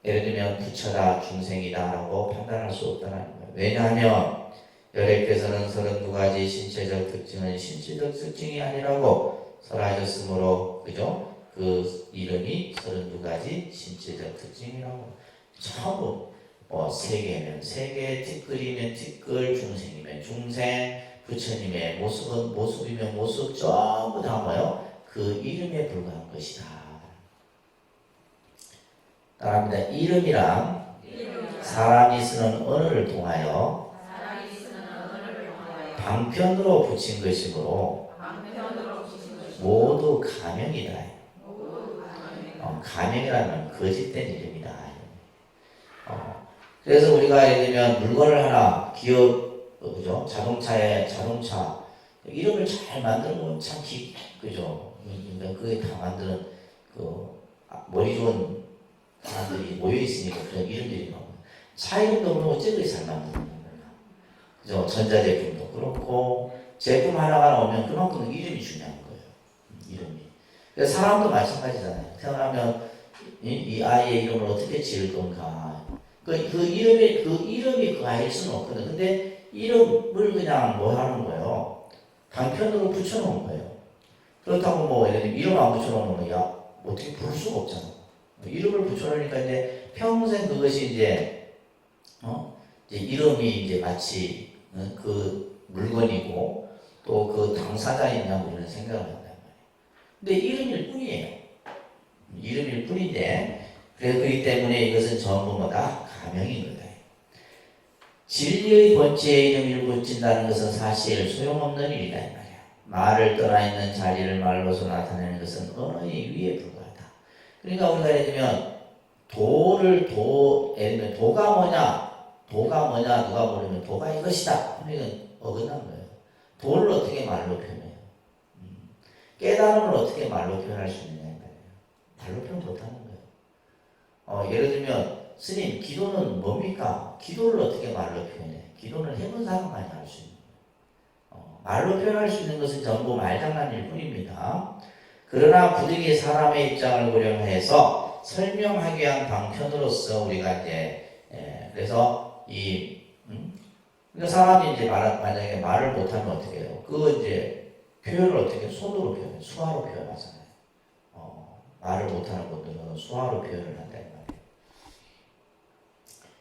예를 들면 부처다, 중생이다 라고 판단할 수 없다는 거예요. 왜냐하면 열애께서는 32가지 신체적 특징은 신체적 특징이 아니라고 설하셨으므로 그죠? 그 이름이 32가지 신체적 특징이라고. 전부 세계면 세계, 티끌이면 티끌, 중생이면 중생, 부처님의 모습은 모습이면 모습, 전부 다 뭐요? 그 이름에 불과한 것이다. 따라합니다. 이름이란 사람이 쓰는 언어를 통하여 방편으로 붙인 것이므로 모두 가명이다. 가명이라는 거짓된 이름이다. 그래서 우리가 예를 들면 물건을 하나 기업 그죠? 자동차 이름을 잘 만들면 참 그죠? 그게 다 만드는 머리 좋은 사람들이 모여 있으니까 그런 이름들이 나오고 차 이름도 그렇고 어째 잘 만드는 거야. 그죠? 전자제품도 그렇고 제품 하나가 나오면 그만큼 이름이 중요한 거예요. 이름이. 그래서 사람도 마찬가지잖아요. 태어나면 이 아이의 이름을 어떻게 지을 건가. 그 이름이 그 아이일 수는 없거든. 근데 이름을 그냥 뭐 하는 거예요? 단편으로 붙여놓은 거예요. 그렇다고 뭐 예를 들면 이름 안 붙여놓으면 야 어떻게 부를 수가 없잖아. 이름을 붙여놓으니까 이제 평생 그것이 이제 이름이 이제 마치 그 물건이고 또 그 당사자이냐고 우리는 생각을 한단 말이에요. 근데 이름일 뿐이에요. 이름일 뿐인데 그렇기 때문에 이것은 전부 뭐다? 가명인 거다. 진리의 본체에 이름을 붙인다는 것은 사실 소용없는 일이다 이 말이야. 말을 떠나 있는 자리를 말로서 나타내는 것은 언어의 위에 불과하다. 그러니까 우리가 예를 들면 예를 들면 도가 뭐냐 누가 모르면 도가 이것이다 하면 어긋난 거예요. 도를 어떻게 말로 표현해요? 깨달음을 어떻게 말로 표현할 수 있느냐 이 말이에요. 말로 표현 못하는 거예요. 예를 들면 스님 기도는 뭡니까? 기도를 어떻게 말로 표현해? 기도는 해본 사람만이 알 수 있는 거예요. 말로 표현할 수 있는 것은 전부 말장난일 뿐입니다. 그러나 부득이 사람의 입장을 고려해서 설명하기 위한 방편으로서 우리가 이제 그래서 그러니까 사람이 이제 만약에 말을 못하면 어떻게 해요? 그거 이제 표현을 어떻게 손으로 표현해? 수화로 표현하잖아요. 말을 못하는 분들은 수화로 표현을 한다 이 말이에요.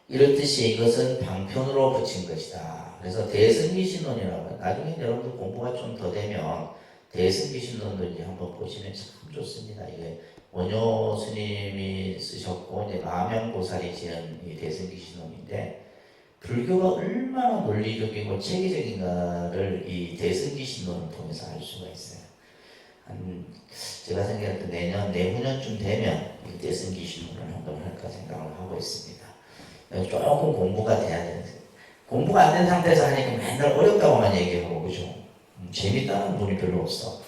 이렇듯이 이것은 방편으로 붙인 것이다. 그래서 대승기신론이라고 나중에 여러분들 공부가 좀 더 되면 대승기신론도 이제 한번 보시면 참 좋습니다. 이게 원효 스님이 쓰셨고 이제 마명보살이 지은 이 대승기신론인데 불교가 얼마나 논리적이고 체계적인가를 이 대승기신론을 통해서 알 수가 있어요. 제가 생각할 때 내후년쯤 되면 이 대승기신론을 한번 할까 생각을 하고 있습니다. 조금 공부가 돼야 되는데 공부가 안 된 상태에서 하니까 맨날 어렵다고만 얘기하고 그죠? 재밌다는 분이 별로 없어.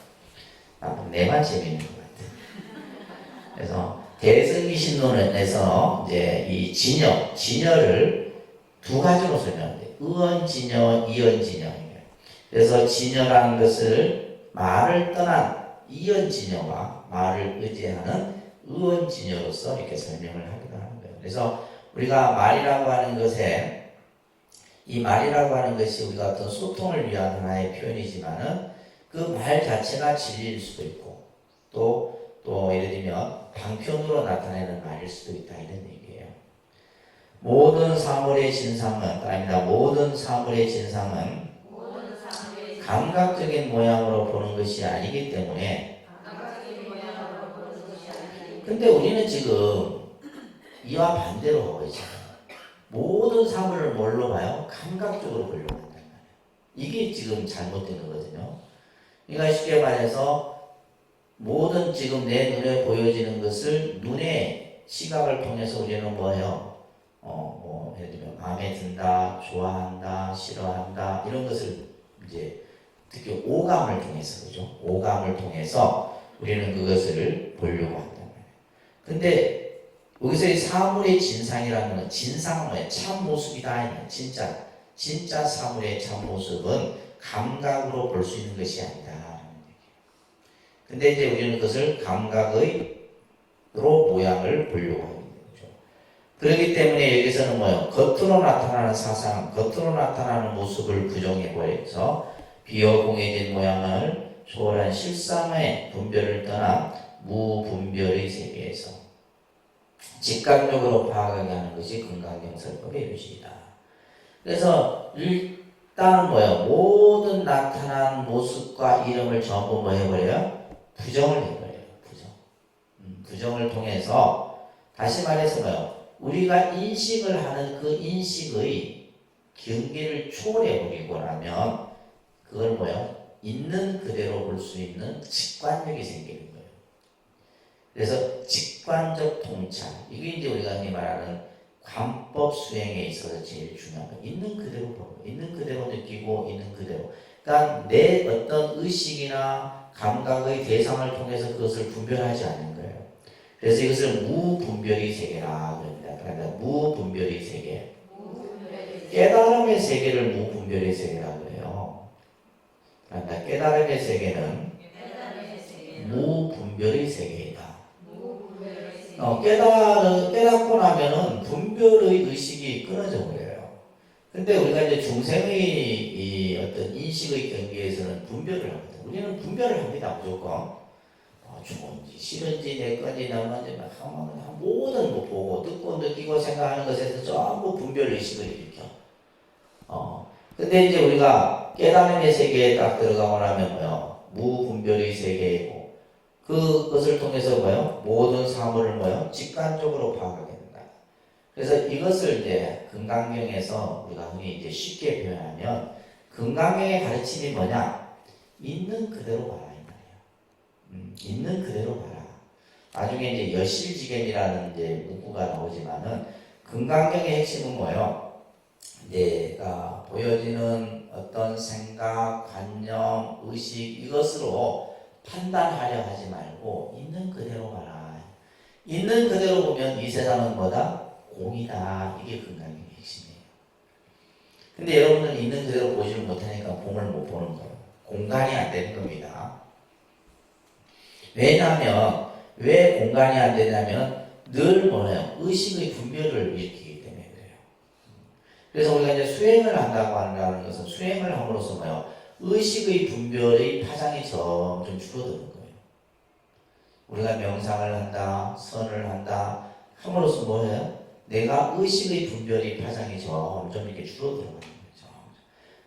내만 재밌는 것 같아. 그래서 대승기신론에서 이제 이 진여를 두 가지로 설명합니다. 의언진여, 이언진여. 그래서 진여라는 것을 말을 떠난 이언진여와 말을 의지하는 의언진여로서 이렇게 설명을 하기도 하는 거예요. 그래서 우리가 말이라고 하는 것에 이 말이라고 하는 것이 우리가 어떤 소통을 위한 하나의 표현이지만은 그 말 자체가 진리일 수도 있고 또 예를 들면 방편으로 나타내는 말일 수도 있다 이런 얘기예요. 모든 사물의 진상은 아닙니다. 모든 사물의 진상은 감각적인 모양으로 보는 것이 아니기 때문에 근데 우리는 지금 이와 반대로 하고 있잖아요. 모든 사물을 뭘로 봐요? 감각적으로 보려고 한단 말이에요. 이게 지금 잘못된 거거든요. 그러니까 쉽게 말해서 모든 지금 내 눈에 보여지는 것을 눈의 시각을 통해서 우리는 뭐예요? 예를 들면 마음에 든다, 좋아한다, 싫어한다 이런 것을 이제 특히 오감을 통해서 그죠? 오감을 통해서 우리는 그것을 보려고 한단 말이에요. 근데 여기서의 사물의 진상이라는 건 진상은 뭐예요? 참 모습이다. 진짜 사물의 참 모습은 감각으로 볼 수 있는 것이 아니다. 근데 이제 우리는 그것을 감각으로 모양을 보려고 하는 거죠. 그렇기 때문에 여기서는 뭐예요? 겉으로 나타나는 사상, 겉으로 나타나는 모습을 부정해버려서 비어공해진 모양을 초월한 실상의 분별을 떠나 무분별의 세계에서 직감적으로 파악하게 하는 것이 금강경설법의 요지이다. 그래서 일단 뭐예요? 모든 나타난 모습과 이름을 전부 뭐 해버려요? 부정을 해버려요. 부정을 통해서 다시 말해서 뭐예요? 우리가 인식을 하는 그 인식의 경계를 초월해버리고 나면 그걸 뭐예요? 있는 그대로 볼 수 있는 직관력이 생기는 거예요. 그래서 직관적 통찰, 이게 이제 우리가 흔히 말하는 관법 수행에 있어서 제일 중요한 거. 있는 그대로 보고, 있는 그대로 느끼고, 있는 그대로. 그러니까 내 어떤 의식이나 감각의 대상을 통해서 그것을 분별하지 않는 거예요. 그래서 이것을 무분별의 세계라 그럽니다. 그러니까 무분별의 세계. 깨달음의 세계를 무분별의 세계라 그래요. 그러니까 깨달음의 세계는 무분별의 세계이다. 깨닫고 나면은 분별의 의식이 끊어져 버려요. 근데 우리가 이제 중생의 이 어떤 인식의 경계에서는 분별을 합니다. 우리는 분별을 합니다, 무조건. 좋은지, 싫은지, 내 건지, 나만지, 모든 거 보고, 듣고, 느끼고, 생각하는 것에서 전부 분별 의식을 일으켜. 근데 이제 우리가 깨달음의 세계에 딱 들어가고 나면 뭐요? 무분별의 세계이고, 그것을 통해서 뭐요? 모든 사물을 뭐요? 직관적으로 파악하게 된다. 그래서 이것을 이제 금강경에서 우리가 흔히 이제 쉽게 표현하면 금강경의 가르침이 뭐냐? 있는 그대로 봐라 이 말이에요. 있는 그대로 봐라. 나중에 이제 여실지견이라는 이제 문구가 나오지만은 금강경의 핵심은 뭐예요? 내가 보여지는 어떤 생각, 관념, 의식 이것으로 판단하려 하지 말고 있는 그대로 봐라. 있는 그대로 보면 이 세상은 뭐다? 공이다. 이게 금강경의 핵심이에요. 근데 여러분은 있는 그대로 보지를 못하니까 공을 못 보는 거예요. 공간이 안 되는 겁니다. 왜냐하면 왜 공간이 안 되냐면 늘 뭐예요? 의식의 분별을 일으키기 때문에 그래요. 그래서 우리가 이제 수행을 한다고 한다는 것은 수행을 함으로써 뭐예요? 의식의 분별의 파장이 점점 줄어드는 거예요. 우리가 명상을 한다, 선을 한다 함으로써 뭐예요? 내가 의식의 분별의 파장이 점점 이렇게 줄어들어가는 거죠.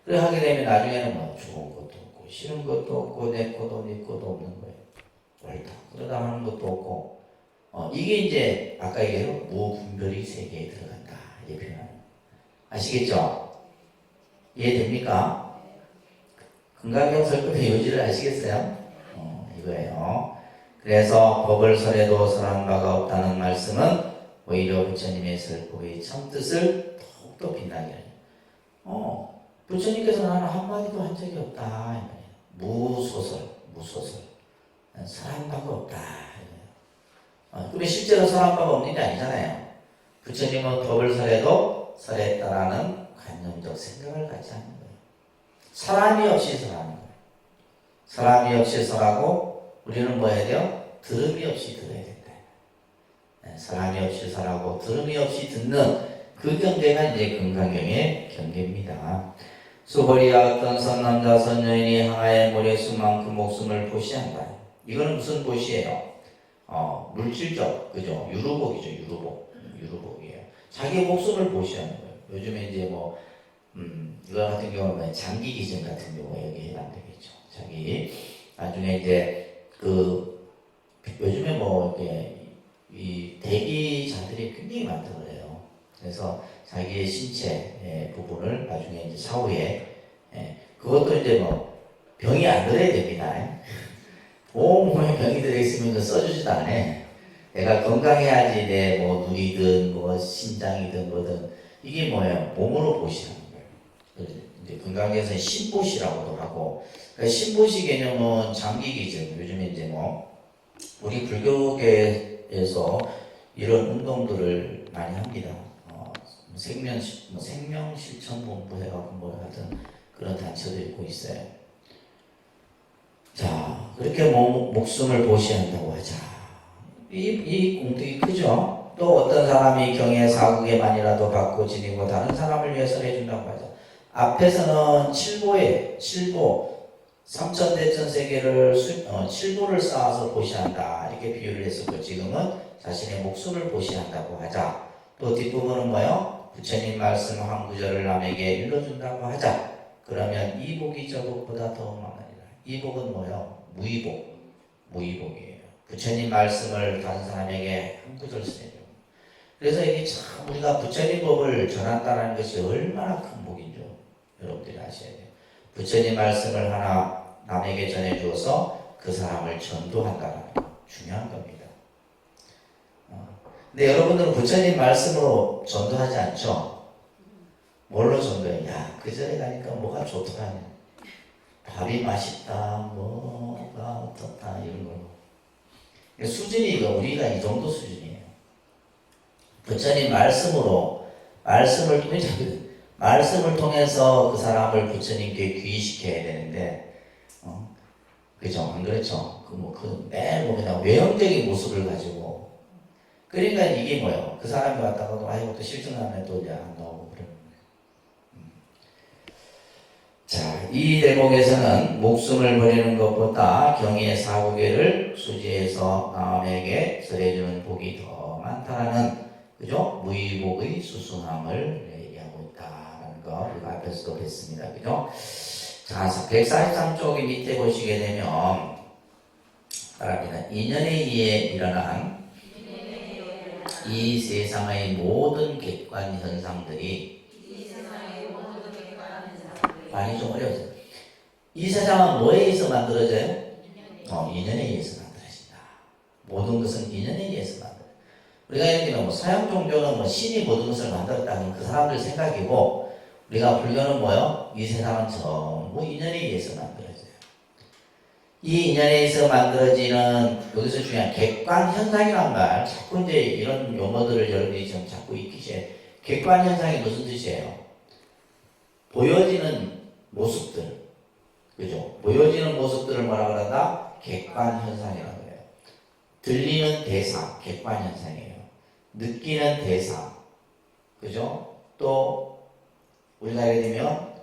그래 하게 되면 나중에는 뭐 좋은 것도 없고 싫은 것도 없고 내 것도 네 것도 없는 거예요. 옳다. 그러다 하는 것도 없고 이게 이제 아까 얘기한 무분별의 세계에 들어간다. 이 표현. 아시겠죠? 이해됩니까? 금강경설법의 요지를 아시겠어요? 이거예요. 그래서 법을 설해도 설한 바가 없다는 말씀은 오히려 부처님의 설법의 참뜻을 더욱더 빛나게 해요. 부처님께서 나는 한마디도 한 적이 없다. 무소설. 설한 바가 없다. 그러면 실제로 설한 바가 없는 게 아니잖아요. 부처님은 법을 설해도 설했다라는 관념적 생각을 갖지 않는 거예요. 사람이 없이 설하는 거예요. 사람이 없이 설하고 우리는 뭐 해야 돼요? 들음이 없이 들어야 된다. 사람이 없이 설하고 들음이 없이 듣는 그 경계가 이제 금강경의 경계입니다. 수벌이야 어떤 선남자 선여인이 항아의 모래 수만큼 목숨을 보시한다. 이거는 무슨 보시예요? 물질적, 그죠? 유루복이죠, 유루복이에요. 자기 목숨을 보시하는 거예요. 요즘에 이제 뭐, 이거 같은 경우는 장기 기증 같은 경우에 여기 안 되겠죠. 자기, 나중에 이제, 요즘에 뭐, 이 대기자들이 굉장히 많다고 그래요. 그래서 자기의 신체 부분을 나중에 이제 사후에, 그것도 이제 뭐, 병이 안 들어야 됩니다. 온몸에 병이 들어있으면 써주지도 않아. 내가 건강해야지 내 뭐 눈이든 뭐 심장이든 뭐든 이게 뭐예요? 몸으로 보시는 거예요. 이제 건강에서는 신보시라고도 하고, 그러니까 신보시 개념은 장기기증. 요즘에 이제 뭐 우리 불교계에서 이런 운동들을 많이 합니다. 생명실천본부 해갖고 뭐 하여튼 그런 단체도 있고 있어요. 자, 그렇게 목숨을 보시한다고 하자. 이 공덕이 크죠? 또 어떤 사람이 경의 사국에만이라도 받고 지니고 다른 사람을 위해서 해준다고 하자. 앞에서는 칠보, 삼천대천 세계를 칠보를 쌓아서 보시한다. 이렇게 비유를 했었고, 지금은 자신의 목숨을 보시한다고 하자. 또 뒷부분은 뭐요? 부처님 말씀 한 구절을 남에게 일러준다고 하자. 그러면 이 복이 저 복보다 더 많으리라. 이 복은 뭐요? 무의복이에요. 부처님 말씀을 다른 사람에게 한 구절 쓰내요. 그래서 이게 참 우리가 부처님 법을 전한다는 것이 얼마나 큰 복인 줄 여러분들이 아셔야 돼요. 부처님 말씀을 하나 남에게 전해주어서 그 사람을 전도한다는 거 중요한 겁니다. 근데 여러분들은 부처님 말씀으로 전도하지 않죠? 뭘로 전도해? 야, 그 전에 가니까 뭐가 좋더라냐. 밥이 맛있다, 뭐가 어떻다, 이런 거. 수준이 우리가 이 정도 수준이에요. 부처님 말씀을 통해서 그 사람을 부처님께 귀의시켜야 되는데, 그죠? 안 그렇죠? 매일 그냥 외형적인 모습을 가지고. 그러니까 이게 뭐예요? 그 사람이 왔다가도, 아이고, 또 실증나면 또 이제 안 나오고 그러는 거예요. 자, 이 대목에서는 목숨을 버리는 것보다 경의 사고계를 수지해서 남에게 설해주는 복이 더 많다라는, 그죠? 무의복의 수승함을 얘기하고 있다라는 거 우리가 앞에서도 뵀습니다. 그죠? 자, 143쪽이 밑에 보시게 되면 바랍니다. 인연에 의해 일어난 이 세상의 모든 객관 현상들이 많이 좀 어려워져요. 이 세상은 뭐에 의해서 만들어져요? 인연에 의해서 만들어진다. 모든 것은 인연에 의해서 만들어요. 우리가 예를 들면 서양 종교는 신이 모든 것을 만들었다는 그 사람들 생각이고, 우리가 불교는 뭐요? 이 세상은 전부 인연에 의해서 만들어져요. 이 인연에 의해서 만들어지는 여기서 중요한 객관 현상이란 말, 자꾸 이제 이런 용어들을 여러분이 좀 자꾸 익히셔야 돼요. 객관 현상이 무슨 뜻이에요? 보여지는 모습들, 그죠? 보여지는 모습들을 뭐라 그런다? 객관 현상이라고 해요. 들리는 대상, 객관 현상이에요. 느끼는 대상, 그죠? 또 우리가 예를 들면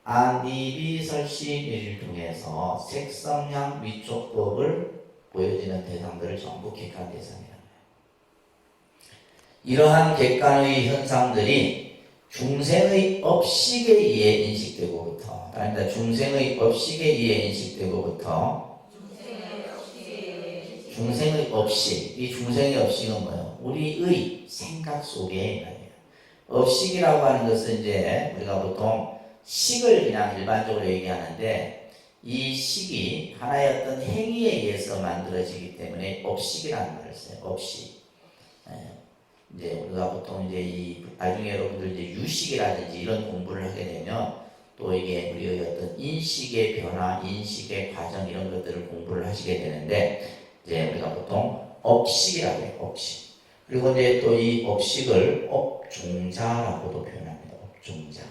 안이비설시미를 통해서 색성향 위촉법을 보여지는 대상들을 전부 객관 대상이라고 해요. 이러한 객관의 현상들이 중생의 업식에 의해 인식되고부터, 아닙니다. 중생의 업식에 의해 인식되고부터, 중생의 업식, 이 중생의 업식은 뭐예요? 우리의 생각 속에 말이에요. 업식이라고 하는 것은 이제 우리가 보통 식을 그냥 일반적으로 얘기하는데, 이 식이 하나의 어떤 행위에 의해서 만들어지기 때문에 업식이라는 말을 써요. 업식. 이제 우리가 보통 이제 나중에 여러분들 이제 유식이라든지 이런 공부를 하게 되면 또 이게 우리의 어떤 인식의 변화, 인식의 과정 이런 것들을 공부를 하시게 되는데, 이제 우리가 보통 업식이라고 해요. 업식. 그리고 이제 또 이 업식을 업종자라고도 표현합니다. 업종자.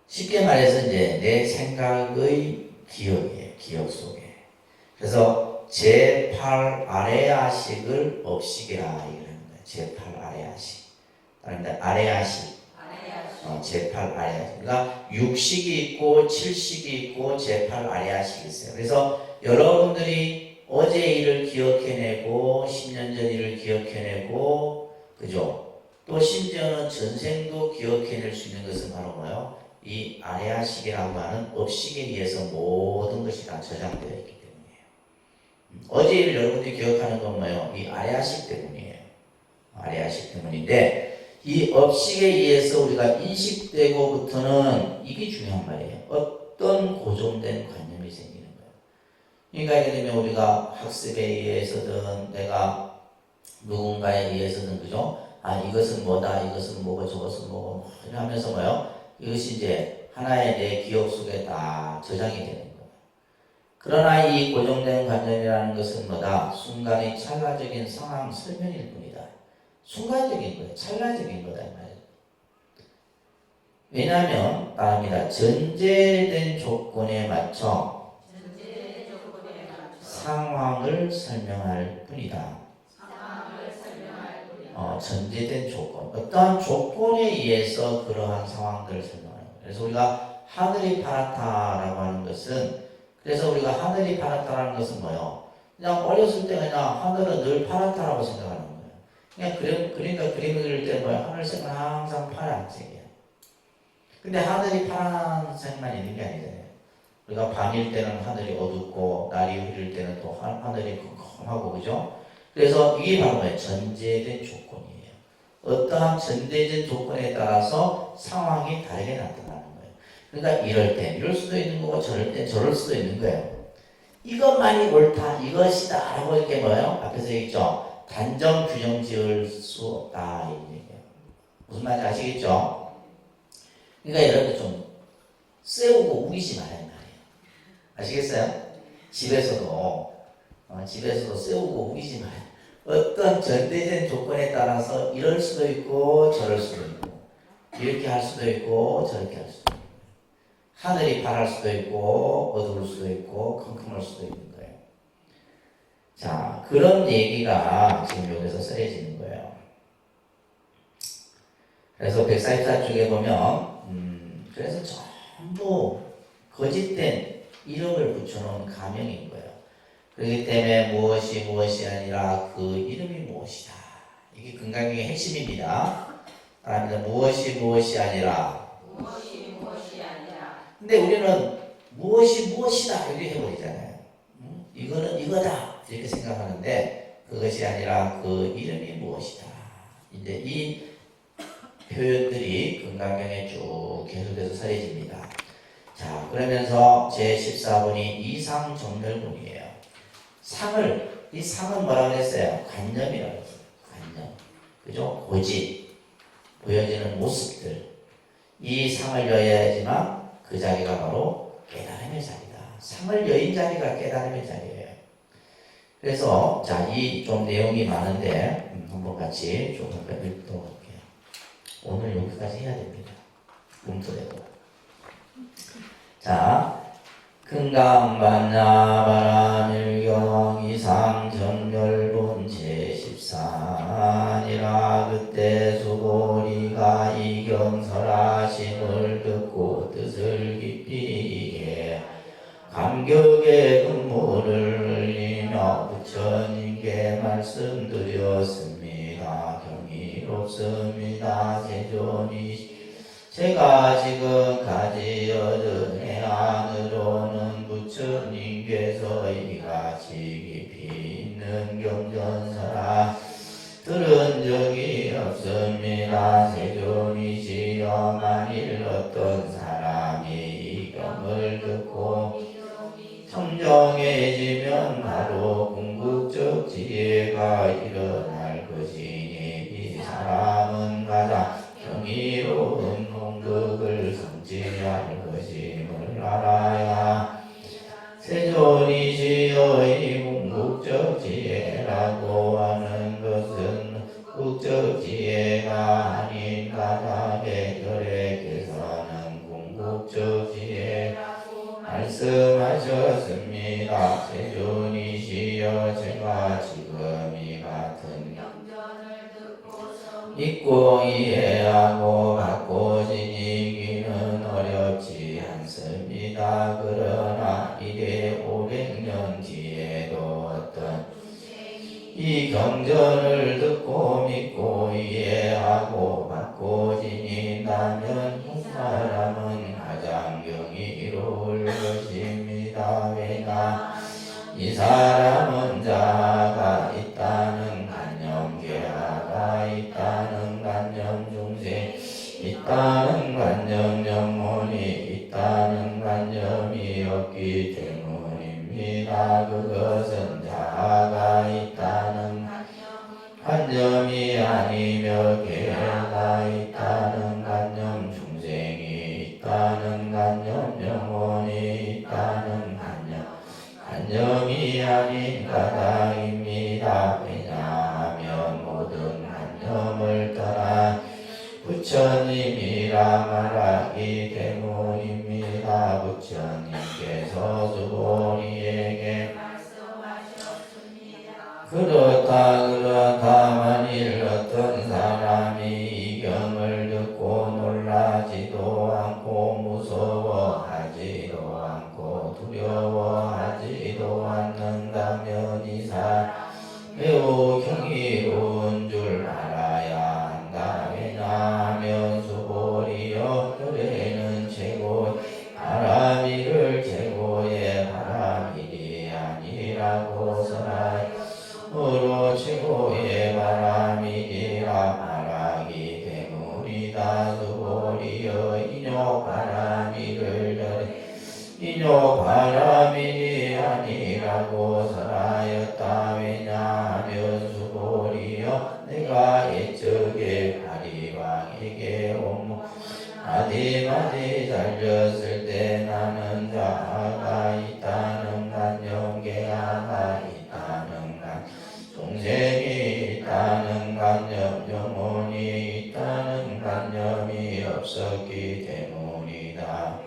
쉽게 말해서 이제 내 생각의 기억이에요. 기억 속에. 그래서 제8아레아식을 업식이라 얘기를 합니다. 제8아레아식. 그런데 아레아식. 제8아레아식. 그러니까 6식이 있고 7식이 있고 제8아레아식이 있어요. 그래서 여러분들이 어제 일을 기억해내고 10년 전 일을 기억해내고 그죠? 또 심지어는 전생도 기억해낼 수 있는 것은 바로 뭐예요? 이 아레아식이라고 하는 업식에 의해서 모든 것이 다 저장되어 있기 때문이에요. 어제 일을 여러분들이 기억하는 건 뭐예요? 이 아레아식 때문이에요. 아레아식 때문인데 이 업식에 의해서 우리가 인식되고부터는 이게 중요한 말이에요. 어떤 고정된 관념이 생기는 거예요. 그러니까 예를 들면 우리가 학습에 의해서든 내가 누군가에 의해서든 그죠? 아 이것은 뭐다, 이것은 뭐고 저것은 뭐고 하면서 뭐요? 이것이 이제 하나의 내 기억 속에 다 저장이 되는 거예요. 그러나 이 고정된 관념이라는 것은 뭐다? 순간의 찰나적인 상황 설명일 뿐이다. 순간적인 거예요. 찰나적인 거다 이 말이에요. 왜냐하면 따릅니다. 전제된 조건에 맞춰 상황을 설명할 뿐이다. 전제된 조건, 어떠한 조건에 의해서 그러한 상황들을 설명하는 거예요. 그래서 우리가 하늘이 파랗다라고 하는 것은, 그래서 우리가 하늘이 파랗다라는 것은 뭐예요? 그냥 어렸을 때 그냥 하늘은 늘 파랗다라고 생각하는 거예요. 그냥 그러니까 그림을 그릴 때 뭐예요? 하늘색은 항상 파란색이에요. 근데 하늘이 파란색만 있는 게 아니잖아요. 우리가 밤일 때는 하늘이 어둡고 날이 흐릴 때는 또 하늘이 컴컴하고 그죠? 그래서 이게 바로 뭐예요? 전제된 조건이에요. 어떠한 전제된 조건에 따라서 상황이 다르게 나타나는 거예요. 그러니까 이럴 때 이럴 수도 있는 거고 저럴 때 저럴 수도 있는 거예요. 이것만이 옳다, 이것이다 라고 이렇게 뭐예요? 앞에서 있죠? 단정 규정 지을 수 없다 이 얘기예요. 무슨 말인지 아시겠죠? 그러니까 여러분 좀 세우고 우기지 말아야 말이에요. 아시겠어요? 집에서도 세우고 우기지 말아요. 어떤 전제된 조건에 따라서 이럴 수도 있고 저럴 수도 있고 이렇게 할 수도 있고 저렇게 할 수도 있고 하늘이 파랄 수도 있고 어두울 수도 있고 컴컴할 수도 있는 거예요. 자, 그런 얘기가 지금 여기서 쓰여지는 거예요. 그래서 144쪽에 보면 그래서 전부 거짓된 이름을 붙여놓은 가명인 거예요. 그렇기 때문에 무엇이 아니라 그 이름이 무엇이다. 이게 금강경의 핵심입니다. 무엇이 아니라. 근데 우리는 무엇이다 이렇게 해버리잖아요. 이거는 이거다 이렇게 생각하는데 그것이 아니라 그 이름이 무엇이다. 이제 이 표현들이 금강경에 쭉 계속해서 서해집니다. 자, 그러면서 제14번이 이상정멸문이에요. 이 상은 뭐라고 했어요? 관념이라고 했어요. 관념. 그죠? 고집. 보여지는 모습들. 이 상을 여야지만 그 자리가 바로 깨달음의 자리다. 상을 여인 자리가 깨달음의 자리예요. 그래서, 자, 이 좀 내용이 많은데, 한번 같이 좀 읽도록 할게요. 오늘 여기까지 해야 됩니다. 꿈틀에도. 자, 금강반야바라밀경 이상정멸본 제14니라 그때 수보리가 이경설하심을 듣고 뜻을 깊이 이해 감격의 눈물을 흘리며 부처님께 말씀드렸습니다. 경이롭습니다. 세존이 제가 지금까지 얻은 해안으로는 부처님께서 이같이 깊이 있는 경전설아 들은 적이 없습니다. 세존이시여 만일 어떤 사람이 이 경을 듣고 청정해지면 바로 궁극적 지혜가 일어날 것이니 이 사람은 가장 경이로운 공덕을 성취할 것임을 알아야 세존이시여 이 궁극적 열애께서는 궁극적지에 말씀하셨습니다. 세존이시여 제가 지금 이 같은 믿고 이해하고 받고 지니기는 어렵지 않습니다. 그러나 이래 500년 뒤에도 어떤 이 경전을 듣고 믿고 이해하고 받고 지닌다면 그 사람은 가장 경이로울 것입니다. 왜냐 이 사람은 자아가 있다는 관념, 계아가 있다는 관념, 중생 있다는 관념, 영혼이 있다는 관념이 없기 때문입니다. 그것은 자아가 있다는 관념이 아니며 계아가 있다는 관념, 중생이 있다는 관념, 영혼이 있다는 관념이 아닌 까닭입니다. 왜냐하면 모든 관념을 떠나 부처님이라 말하기 때문입니다. 부처님께서 수보리에게 그렇다 만일 어떤 사람이 이 경을 듣고 놀라지도 않고 무서워하지도 않고 두려워하지도 않는다면 이 사람 매우 경이로운 줄 알아야 한다. 왜냐하면 수보리여 열애는 최고 바람이를 최고의 바람일이 아니라고 서로 최고의 바람이라 말하기 때문이다. 수보리여 인욕 바람이를 열애 인욕 바람이 아니라고 설하였다. 왜냐하면 수보리여 내가 옛적에 바리왕에게 마디마디 달렸을 때 나는 자아가 있다는 관념, 계아가 있다는 관념, 중생이 있다는 관념, 영혼이 있다는 관념이 없었기 때문이다.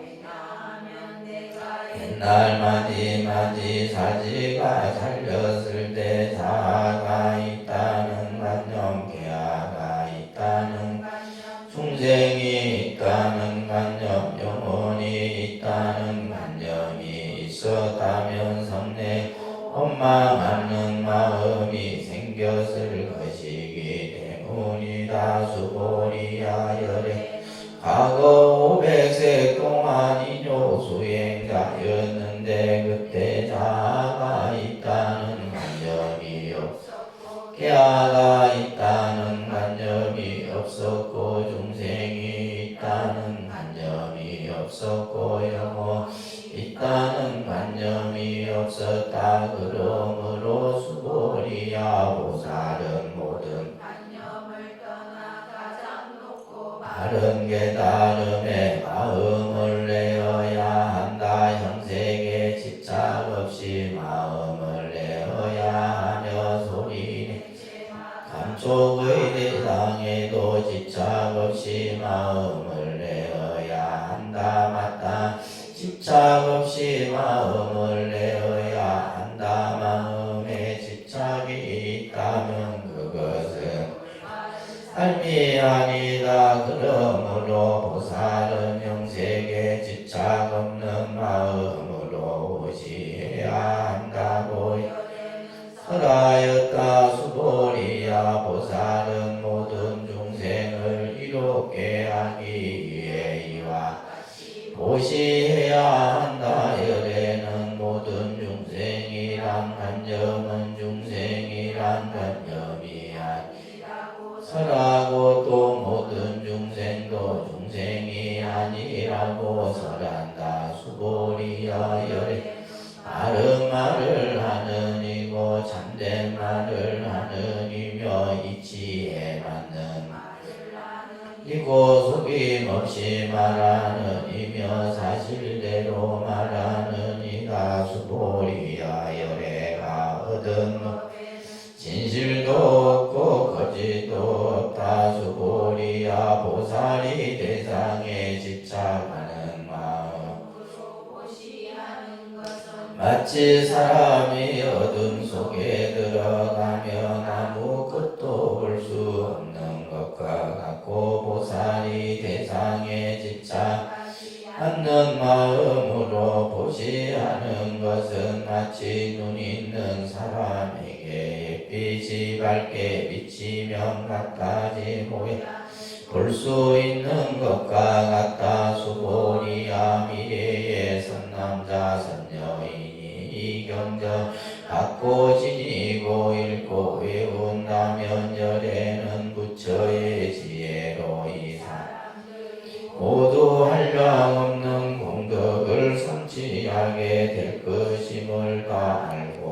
옛날 마디마디 사지가 살렸을 때 자아가 있다는 관념, 계아가 있다는 중생이 있다는 관념, 영혼이 있다는 관념이 있었다면 성내 원망하는 마음이 생겼을 것이기 때문이다. 수보리야 열애 과거 500세 동안 인욕 수행자였는데 그때 자아가 있다는 관념이 없었고 계아가 있다는 관념이 없었고 중생이 있다는 관념이 없었고 영혼 있다는 관념이 없었다. 그러므로 수보리야 보살은 모든 관념을 떠나 가장 높고 바른 깨달음에 마음을 내어야 한다. 형색에 집착 없이 마음을 내어야 하며 소리내 감촉의 대상에도 집착 없이 마음을 내어야 한다. 맞다. 집착 없이 마음을 내어야 한다. 마음에 집착이 있다면 그것은 삶이 아니다. 그러므로 보살은 형색에 집착 없는 마음으로 오시해야 한다고 설하였다. 수보리야 보살은 모든 중생을 이롭게 하기 위해 이와 보시해야 한다. 열애는 모든 중생이란 관념은 중생이란 관념이 아니라고 설하고 또 모든 중생도 중생이 아니라고 설한다. 수보리야 열애 바른 말을 하는 이고 참된 말을 하는 이며 이치에 맞는 이고 속임없이 말하는 이며 사실대로 말하는 이가 수보리야 열애가 얻은 진실도 없고 거짓도 없다. 수보리야 보살이 대상에 집착하는 마음 마치 사람이 어둠 속에 들어가면 아무 것도 볼 수 없는 것과 같고 보살이 대상에 집착하는 마음으로 보시하는 것은 마치 눈 있는 사람에게 햇빛이 밝게 비치면 갖가지 모양 볼 수 있는 것과 같다. 수본이야 미래의 선남자 선녀이니 이 경전 받고 지니고 읽고 외운다면 열에는 부처의 지혜로 이 사람들이 모두 한량없는 공덕을 성취하게 될 것임을 다 알고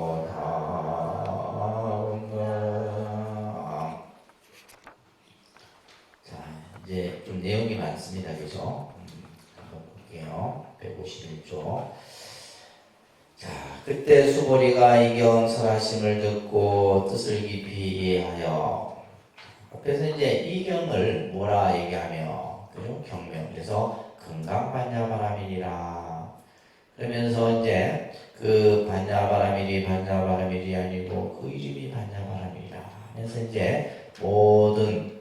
이제 좀 내용이 많습니다. 그죠? 한번 볼게요. 151조. 자, 그때 수보리가 이경 설하심을 듣고 뜻을 깊이 이해하여 앞에서 이제 이경을 뭐라 얘기하며 그죠? 경명. 그래서 건강반야바라밀이라 그러면서 이제 그 반야바라밀이 반야바라밀이 아니고 그 이름이 반야바라밀이라 그래서 이제 모든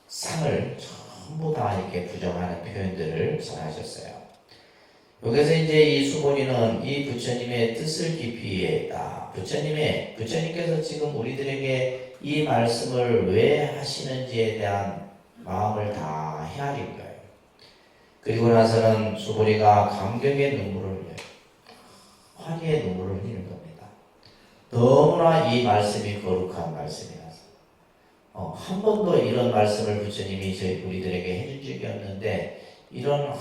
상을 전부 다 이렇게 부정하는 표현들을 전하셨어요. 여기서 이제 이 수본이는 이 부처님의 뜻을 깊이 이해했다. 부처님께서 지금 우리들에게 이 말씀을 왜 하시는지에 대한 마음을 다 헤아린 거예요. 그리고 나서는 수본이가 감격의 눈물을 흘려요. 환희의 눈물을 흘리는 겁니다. 너무나 이 말씀이 거룩한 말씀이라서. 한 번도 이런 말씀을 부처님이 우리들에게 해준 적이 없는데 이런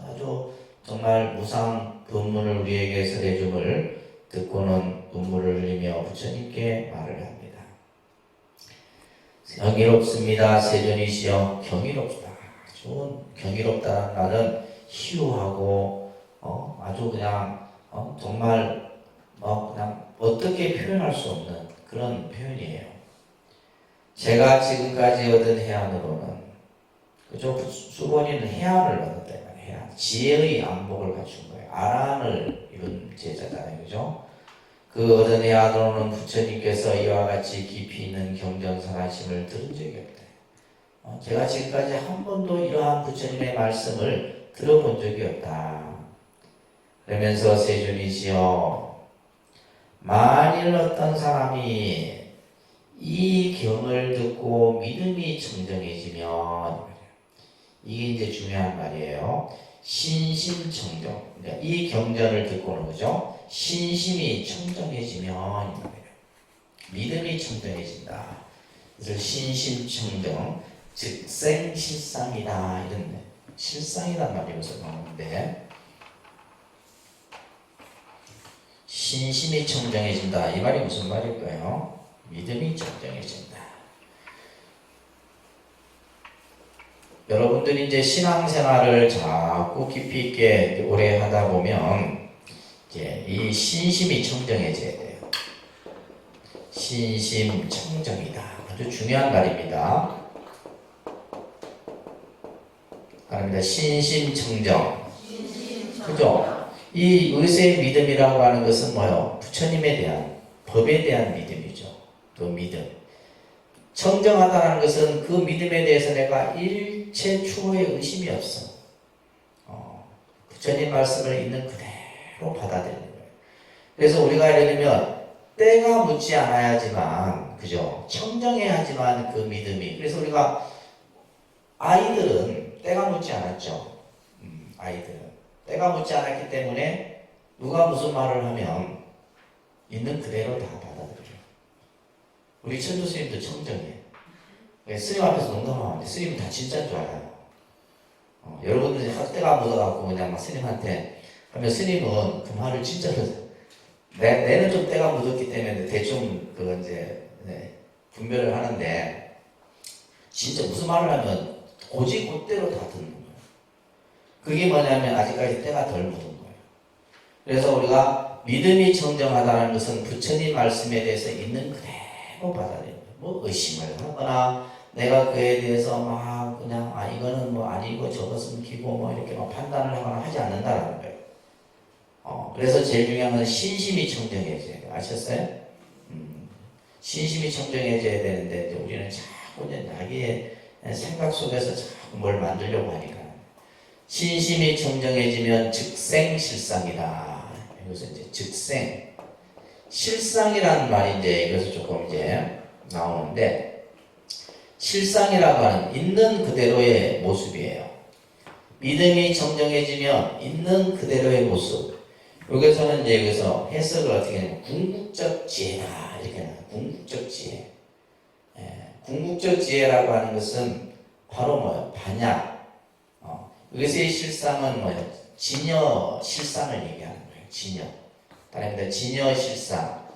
아주 정말 무상 법문을 우리에게 설해줌을 듣고는 눈물을 흘리며 부처님께 말을 합니다. 경이롭습니다. 세존이시여 경이롭다. 아주 경이롭다는 말은 희유하고 아주 그냥 정말 그냥 어떻게 표현할 수 없는 그런 표현이에요. 제가 지금까지 얻은 해안으로는 그죠? 수본이는 해안을 얻었다. 해안. 지혜의 안복을 갖춘 거예요. 아란을 이룬 제자잖아요. 그죠? 그 얻은 해안으로는 부처님께서 이와 같이 깊이 있는 경전설하심을 들은 적이 없다. 제가 지금까지 한 번도 이러한 부처님의 말씀을 들어본 적이 없다. 그러면서 세존이시여 만일 어떤 사람이 이 경을 듣고 믿음이 청정해지면 이게 이제 중요한 말이에요. 신심청정. 그러니까 이 경전을 듣고는 그죠? 신심이 청정해지면 믿음이 청정해진다. 그래서 신심청정, 즉 생실상이다 이런 실상이란 말이 여기서 나오는데 신심이 청정해진다 이 말이 무슨 말일까요? 믿음이 청정해진다. 여러분들이 이제 신앙생활을 자꾸 깊이 있게 오래 하다 보면 이제 이 신심이 청정해져야 돼요. 신심 청정이다. 아주 중요한 말입니다. 말입니다. 신심 청정. 그죠? 이 의세의 믿음이라고 하는 것은 뭐요? 부처님에 대한 법에 대한 믿음이죠. 또 믿음. 청정하다는 것은 그 믿음에 대해서 내가 일체 추호의 의심이 없어. 부처님 말씀을 있는 그대로 받아들이는 거예요. 그래서 우리가 예를 들면 때가 묻지 않아야지만 그죠? 청정해야지만 그 믿음이. 그래서 우리가 아이들은 때가 묻지 않았죠. 아이들은 때가 묻지 않았기 때문에 누가 무슨 말을 하면 있는 그대로 다 받아들여요. 우리 천주 스님도 청정해. 스님 앞에서 농담하면 스님은 다 진짜인 줄 알아요. 여러분들이 때가 묻어갖고 그냥 막 스님한테 하면 스님은 그 말을 진짜로 내는 좀 때가 묻었기 때문에 대충 그거 이제 분별을 하는데 진짜 무슨 말을 하면 고지 곧대로 다 듣는 거예요. 그게 뭐냐면 아직까지 때가 덜 묻은 거예요. 그래서 우리가 믿음이 청정하다는 것은 부처님 말씀에 대해서 있는 그대로 받아들여요. 뭐 의심을 하거나 내가 그에 대해서 막 그냥 이거는 뭐 아니고 저것은 기고 뭐 이렇게 막 판단을 하거나 하지 않는다라는 거예요. 그래서 제일 중요한 건 신심이 청정해져야 돼요. 아셨어요? 신심이 청정해져야 되는데 이제 우리는 자꾸 이제 자기의 생각 속에서 자꾸 뭘 만들려고 하니까 신심이 청정해지면 즉생실상이다. 이것은 이제 즉생 실상이라는 말이 이제 이것을 조금 이제 나오는데 실상이라고 하는 있는 그대로의 모습이에요. 믿음이 정정해지면 있는 그대로의 모습. 여기서는 이제 여기서 해석을 어떻게 하냐면 궁극적 지혜다 이렇게 해요. 궁극적 지혜. 궁극적 지혜라고 하는 것은 바로 뭐예요? 반야. 여기서의 실상은 뭐예요? 진여 실상을 얘기하는 거예요. 진여. 다른 말로 진여 실상.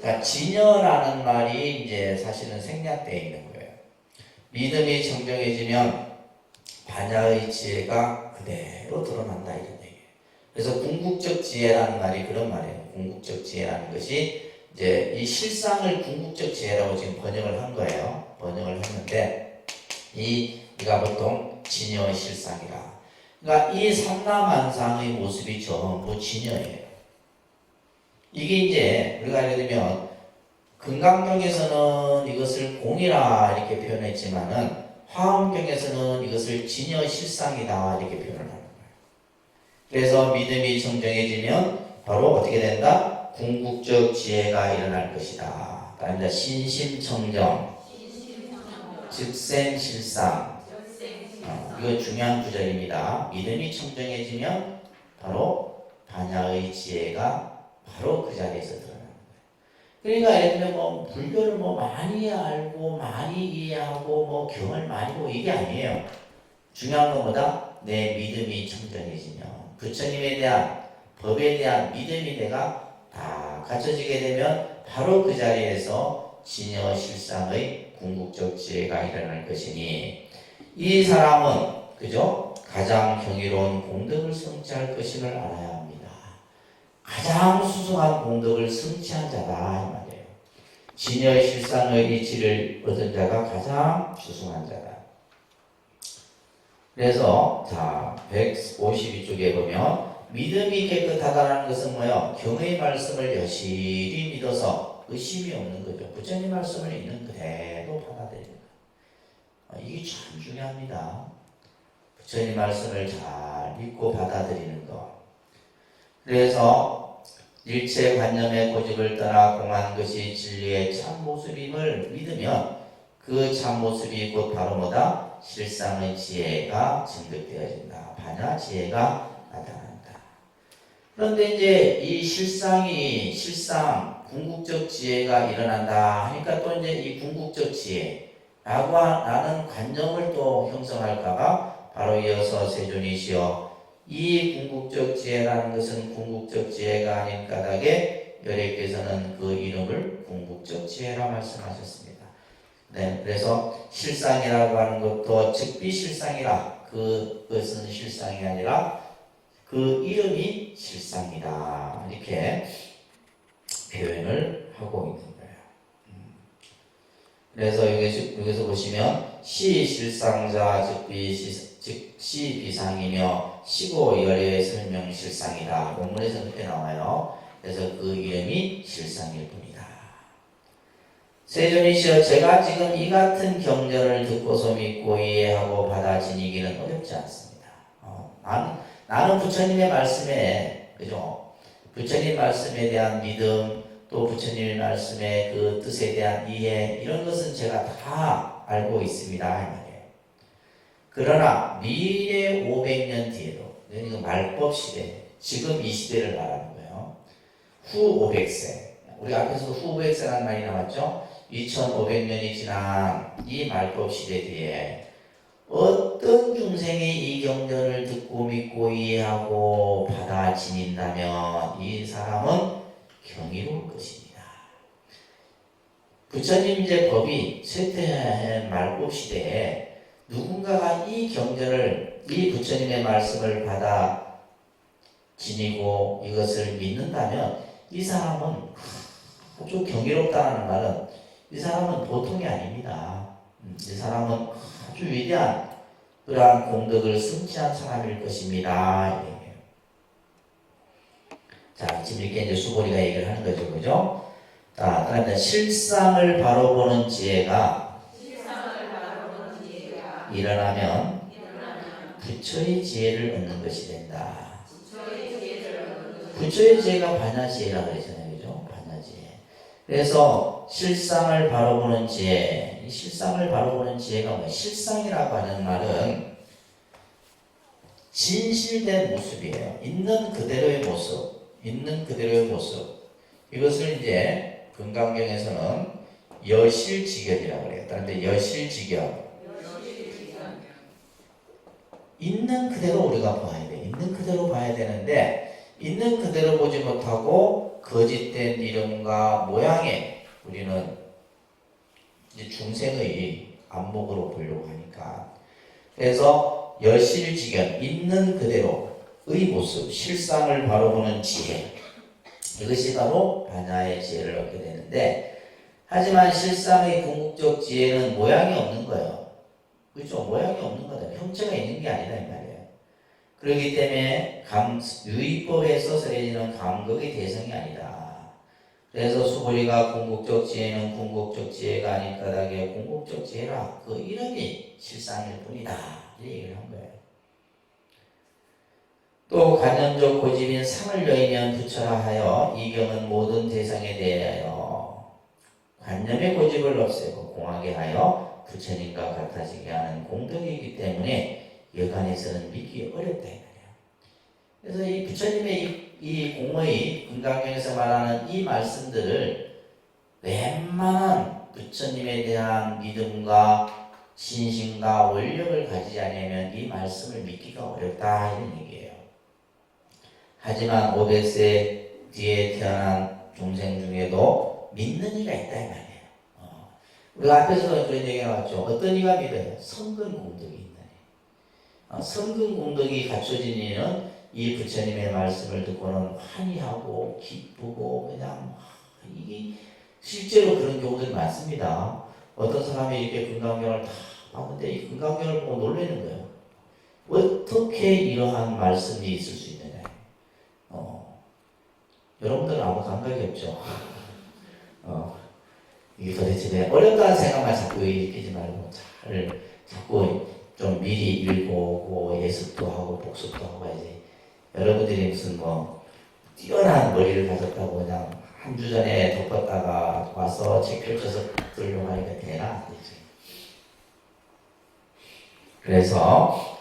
그러니까 진여라는 말이 이제 사실은 생략되어 있는 거예요. 믿음이 정정해지면 반야의 지혜가 그대로 드러난다 이런 얘기예요. 그래서 궁극적 지혜라는 말이 그런 말이에요. 궁극적 지혜라는 것이 이제 이 실상을 궁극적 지혜라고 지금 번역을 한 거예요. 번역을 했는데 이가 보통 진여의 실상이라. 그러니까 이 삼라만상의 모습이 전부 진여예요. 이게 이제 우리가 예를 들면 금강경에서는 이것을 공이라 이렇게 표현했지만은 화엄경에서는 이것을 진여 실상이다 이렇게 표현을 하는 거예요. 그래서 믿음이 정정해지면 바로 어떻게 된다? 궁극적 지혜가 일어날 것이다. 그러니까 신심청정, 즉생실상. 이거 중요한 구절입니다. 믿음이 청정해지면 바로 반야의 지혜가 바로 그 자리에서 드러나는 거예요. 그러니까 예를 들면 뭐 불교를 뭐 많이 알고 많이 이해하고 뭐 경을 많이 보고 이게 아니에요. 중요한 건 뭐다? 내 믿음이 청정해지면 부처님에 대한 법에 대한 믿음이 내가 다 갖춰지게 되면 바로 그 자리에서 진여 실상의 궁극적 지혜가 일어날 것이니 이 사람은 그죠? 가장 경이로운 공덕을 성취할 것임을 알아야 합니다. 가장 수승한 공덕을 성취한 자다 이 말이에요. 진여의 실상의 이치를 얻은 자가 가장 수승한 자다. 그래서 자 152쪽에 보면 믿음이 깨끗하다는 것은 뭐예요? 경의 말씀을 여실히 믿어서 의심이 없는 거죠. 부처님 말씀을 있는 그대로 받아들이는 거예요. 이게 참 중요합니다. 부처님 말씀을 잘 믿고 받아들이는 것. 그래서 일체관념의 고집을 떠나 공한 것이 진리의 참모습임을 믿으면 그 참모습이 곧 바로 뭐다? 실상의 지혜가 증득되어진다. 반야 지혜가 나타난다. 그런데 이제 이 실상 궁극적 지혜가 일어난다 하니까 또 이제 이 궁극적 지혜라고 하는 관념을 또 형성할까봐 바로 이어서 세존이시여 이 궁극적 지혜라는 것은 궁극적 지혜가 아닌 까닭에 여래께서는 그 이름을 궁극적 지혜라 말씀하셨습니다. 네, 그래서 실상이라고 하는 것도 즉비실상이라 그것은 실상이 아니라 그 이름이 실상이다 이렇게 표현을 하고 있는 거예요. 그래서 여기서 보시면 시실상자 시비상이며 시고열의 설명 실상이다. 본문에서 그렇게 나와요. 그래서 그 이름이 실상일 뿐이다. 세존이시여 제가 지금 이 같은 경전을 듣고서 믿고 이해하고 받아 지니기는 어렵지 않습니다. 나는 부처님의 말씀에 그죠? 부처님 말씀에 대한 믿음 또 부처님의 말씀의 그 뜻에 대한 이해 이런 것은 제가 다 알고 있습니다 이 말이에요. 그러나 미래 500년 뒤에도 그러니까 말법 시대 지금 이 시대를 말하는 거예요. 후 500세 우리 앞에서 후 500세라는 말이 나왔죠. 2500년이 지난 이 말법 시대 뒤에 어떤 중생이 이 경전을 듣고 믿고 이해하고 받아 지닌다면 이 사람은 경이로울 것입니다. 부처님 이제 법이 쇠퇴한 말법 시대에 누군가가 이 경전을 이 부처님의 말씀을 받아 지니고 이것을 믿는다면 이 사람은 아주 경이롭다는 말은 이 사람은 보통이 아닙니다. 이 사람은 아주 위대한 그러한 공덕을 성취한 사람일 것입니다. 자, 지금 이렇게 이제 수보리가 얘기를 하는 거죠, 그죠? 자, 그다음에 실상을 바로 보는 지혜가 일어나면 부처의 지혜를 얻는 것이 된다. 부처의 지혜가 반야지혜라고 그랬잖아요, 그죠? 반야지혜. 그래서 실상을 바로 보는 지혜, 이 실상을 바로 보는 지혜가 뭐예요? 실상이라고 하는 말은 진실된 모습이에요. 있는 그대로의 모습, 있는 그대로의 모습. 이것을 이제 금강경에서는 여실직연이라고 그래요. 그런데 여실직연. 있는 그대로 우리가 봐야 돼. 있는 그대로 봐야 되는데 있는 그대로 보지 못하고 거짓된 이름과 모양에 우리는 이제 중생의 안목으로 보려고 하니까. 그래서 여실직연, 있는 그대로의 모습, 실상을 바로 보는 지혜, 이것이 바로 반야의 지혜를 얻게 되는데, 하지만 실상의 궁극적 지혜는 모양이 없는 거예요. 그렇죠? 모양이 없는 거다. 형체가 있는 게 아니다 이 말이에요. 그렇기 때문에 유의법에서 설해지는 감극의 대상이 아니다. 그래서 수보리가 궁극적 지혜는 궁극적 지혜가 아닌 까닭에 궁극적 지혜라, 그 이름이 실상일 뿐이다, 이 얘기를 한 거예요. 또 관념적 고집인 상을 여의면 부처라 하여 이 경은 모든 대상에 대하여 관념의 고집을 없애고 공하게 하여 부처님과 같아지게 하는 공덕이기 때문에 여간에서는 믿기 어렵다 이 말이에요. 그래서 이 부처님의 이 공의 금강경에서 말하는 이 말씀들을 웬만한 부처님에 대한 믿음과 신심과 원력을 가지지 않으면 이 말씀을 믿기가 어렵다 이런 얘기예요. 하지만 500세 뒤에 태어난 중생 중에도 믿는 이가 있다 이 말이에요. 우리가 앞에서도 그런 얘기가 나왔죠. 어떤 이가 믿어요? 성근 공덕이 있다. 성근 공덕이 갖춰진 이는 이 부처님의 말씀을 듣고는 환희하고 기쁘고 그냥 이게 실제로 그런 경우들이 많습니다. 어떤 사람이 이렇게 금강경을 다 봤는데 이 금강경을 보고 놀라는 거예요. 어떻게 이러한 말씀이 있을 수 있느냐. 여러분들은 아무 감각이 없죠. 이게 도대체 왜 어렵다는 생각만 자꾸 일으키지 말고 자꾸 좀 미리 읽고 예습도 하고 복습도 하고 해야지. 여러분들이 무슨 뛰어난 머리를 가졌다고 그냥 한 주 전에 덮었다가 와서 책 펼쳐서 들으려고 하니까 되나 안 되지. 그래서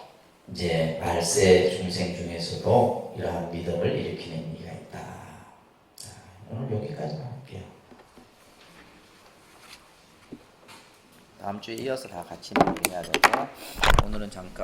이제 말세 중생 중에서도 이러한 믿음을 일으키는 이가 있다. 자, 오늘 여기까지만 할게요. 다음 주에 이어서 다 같이 마무리해야 되고 오늘은 잠깐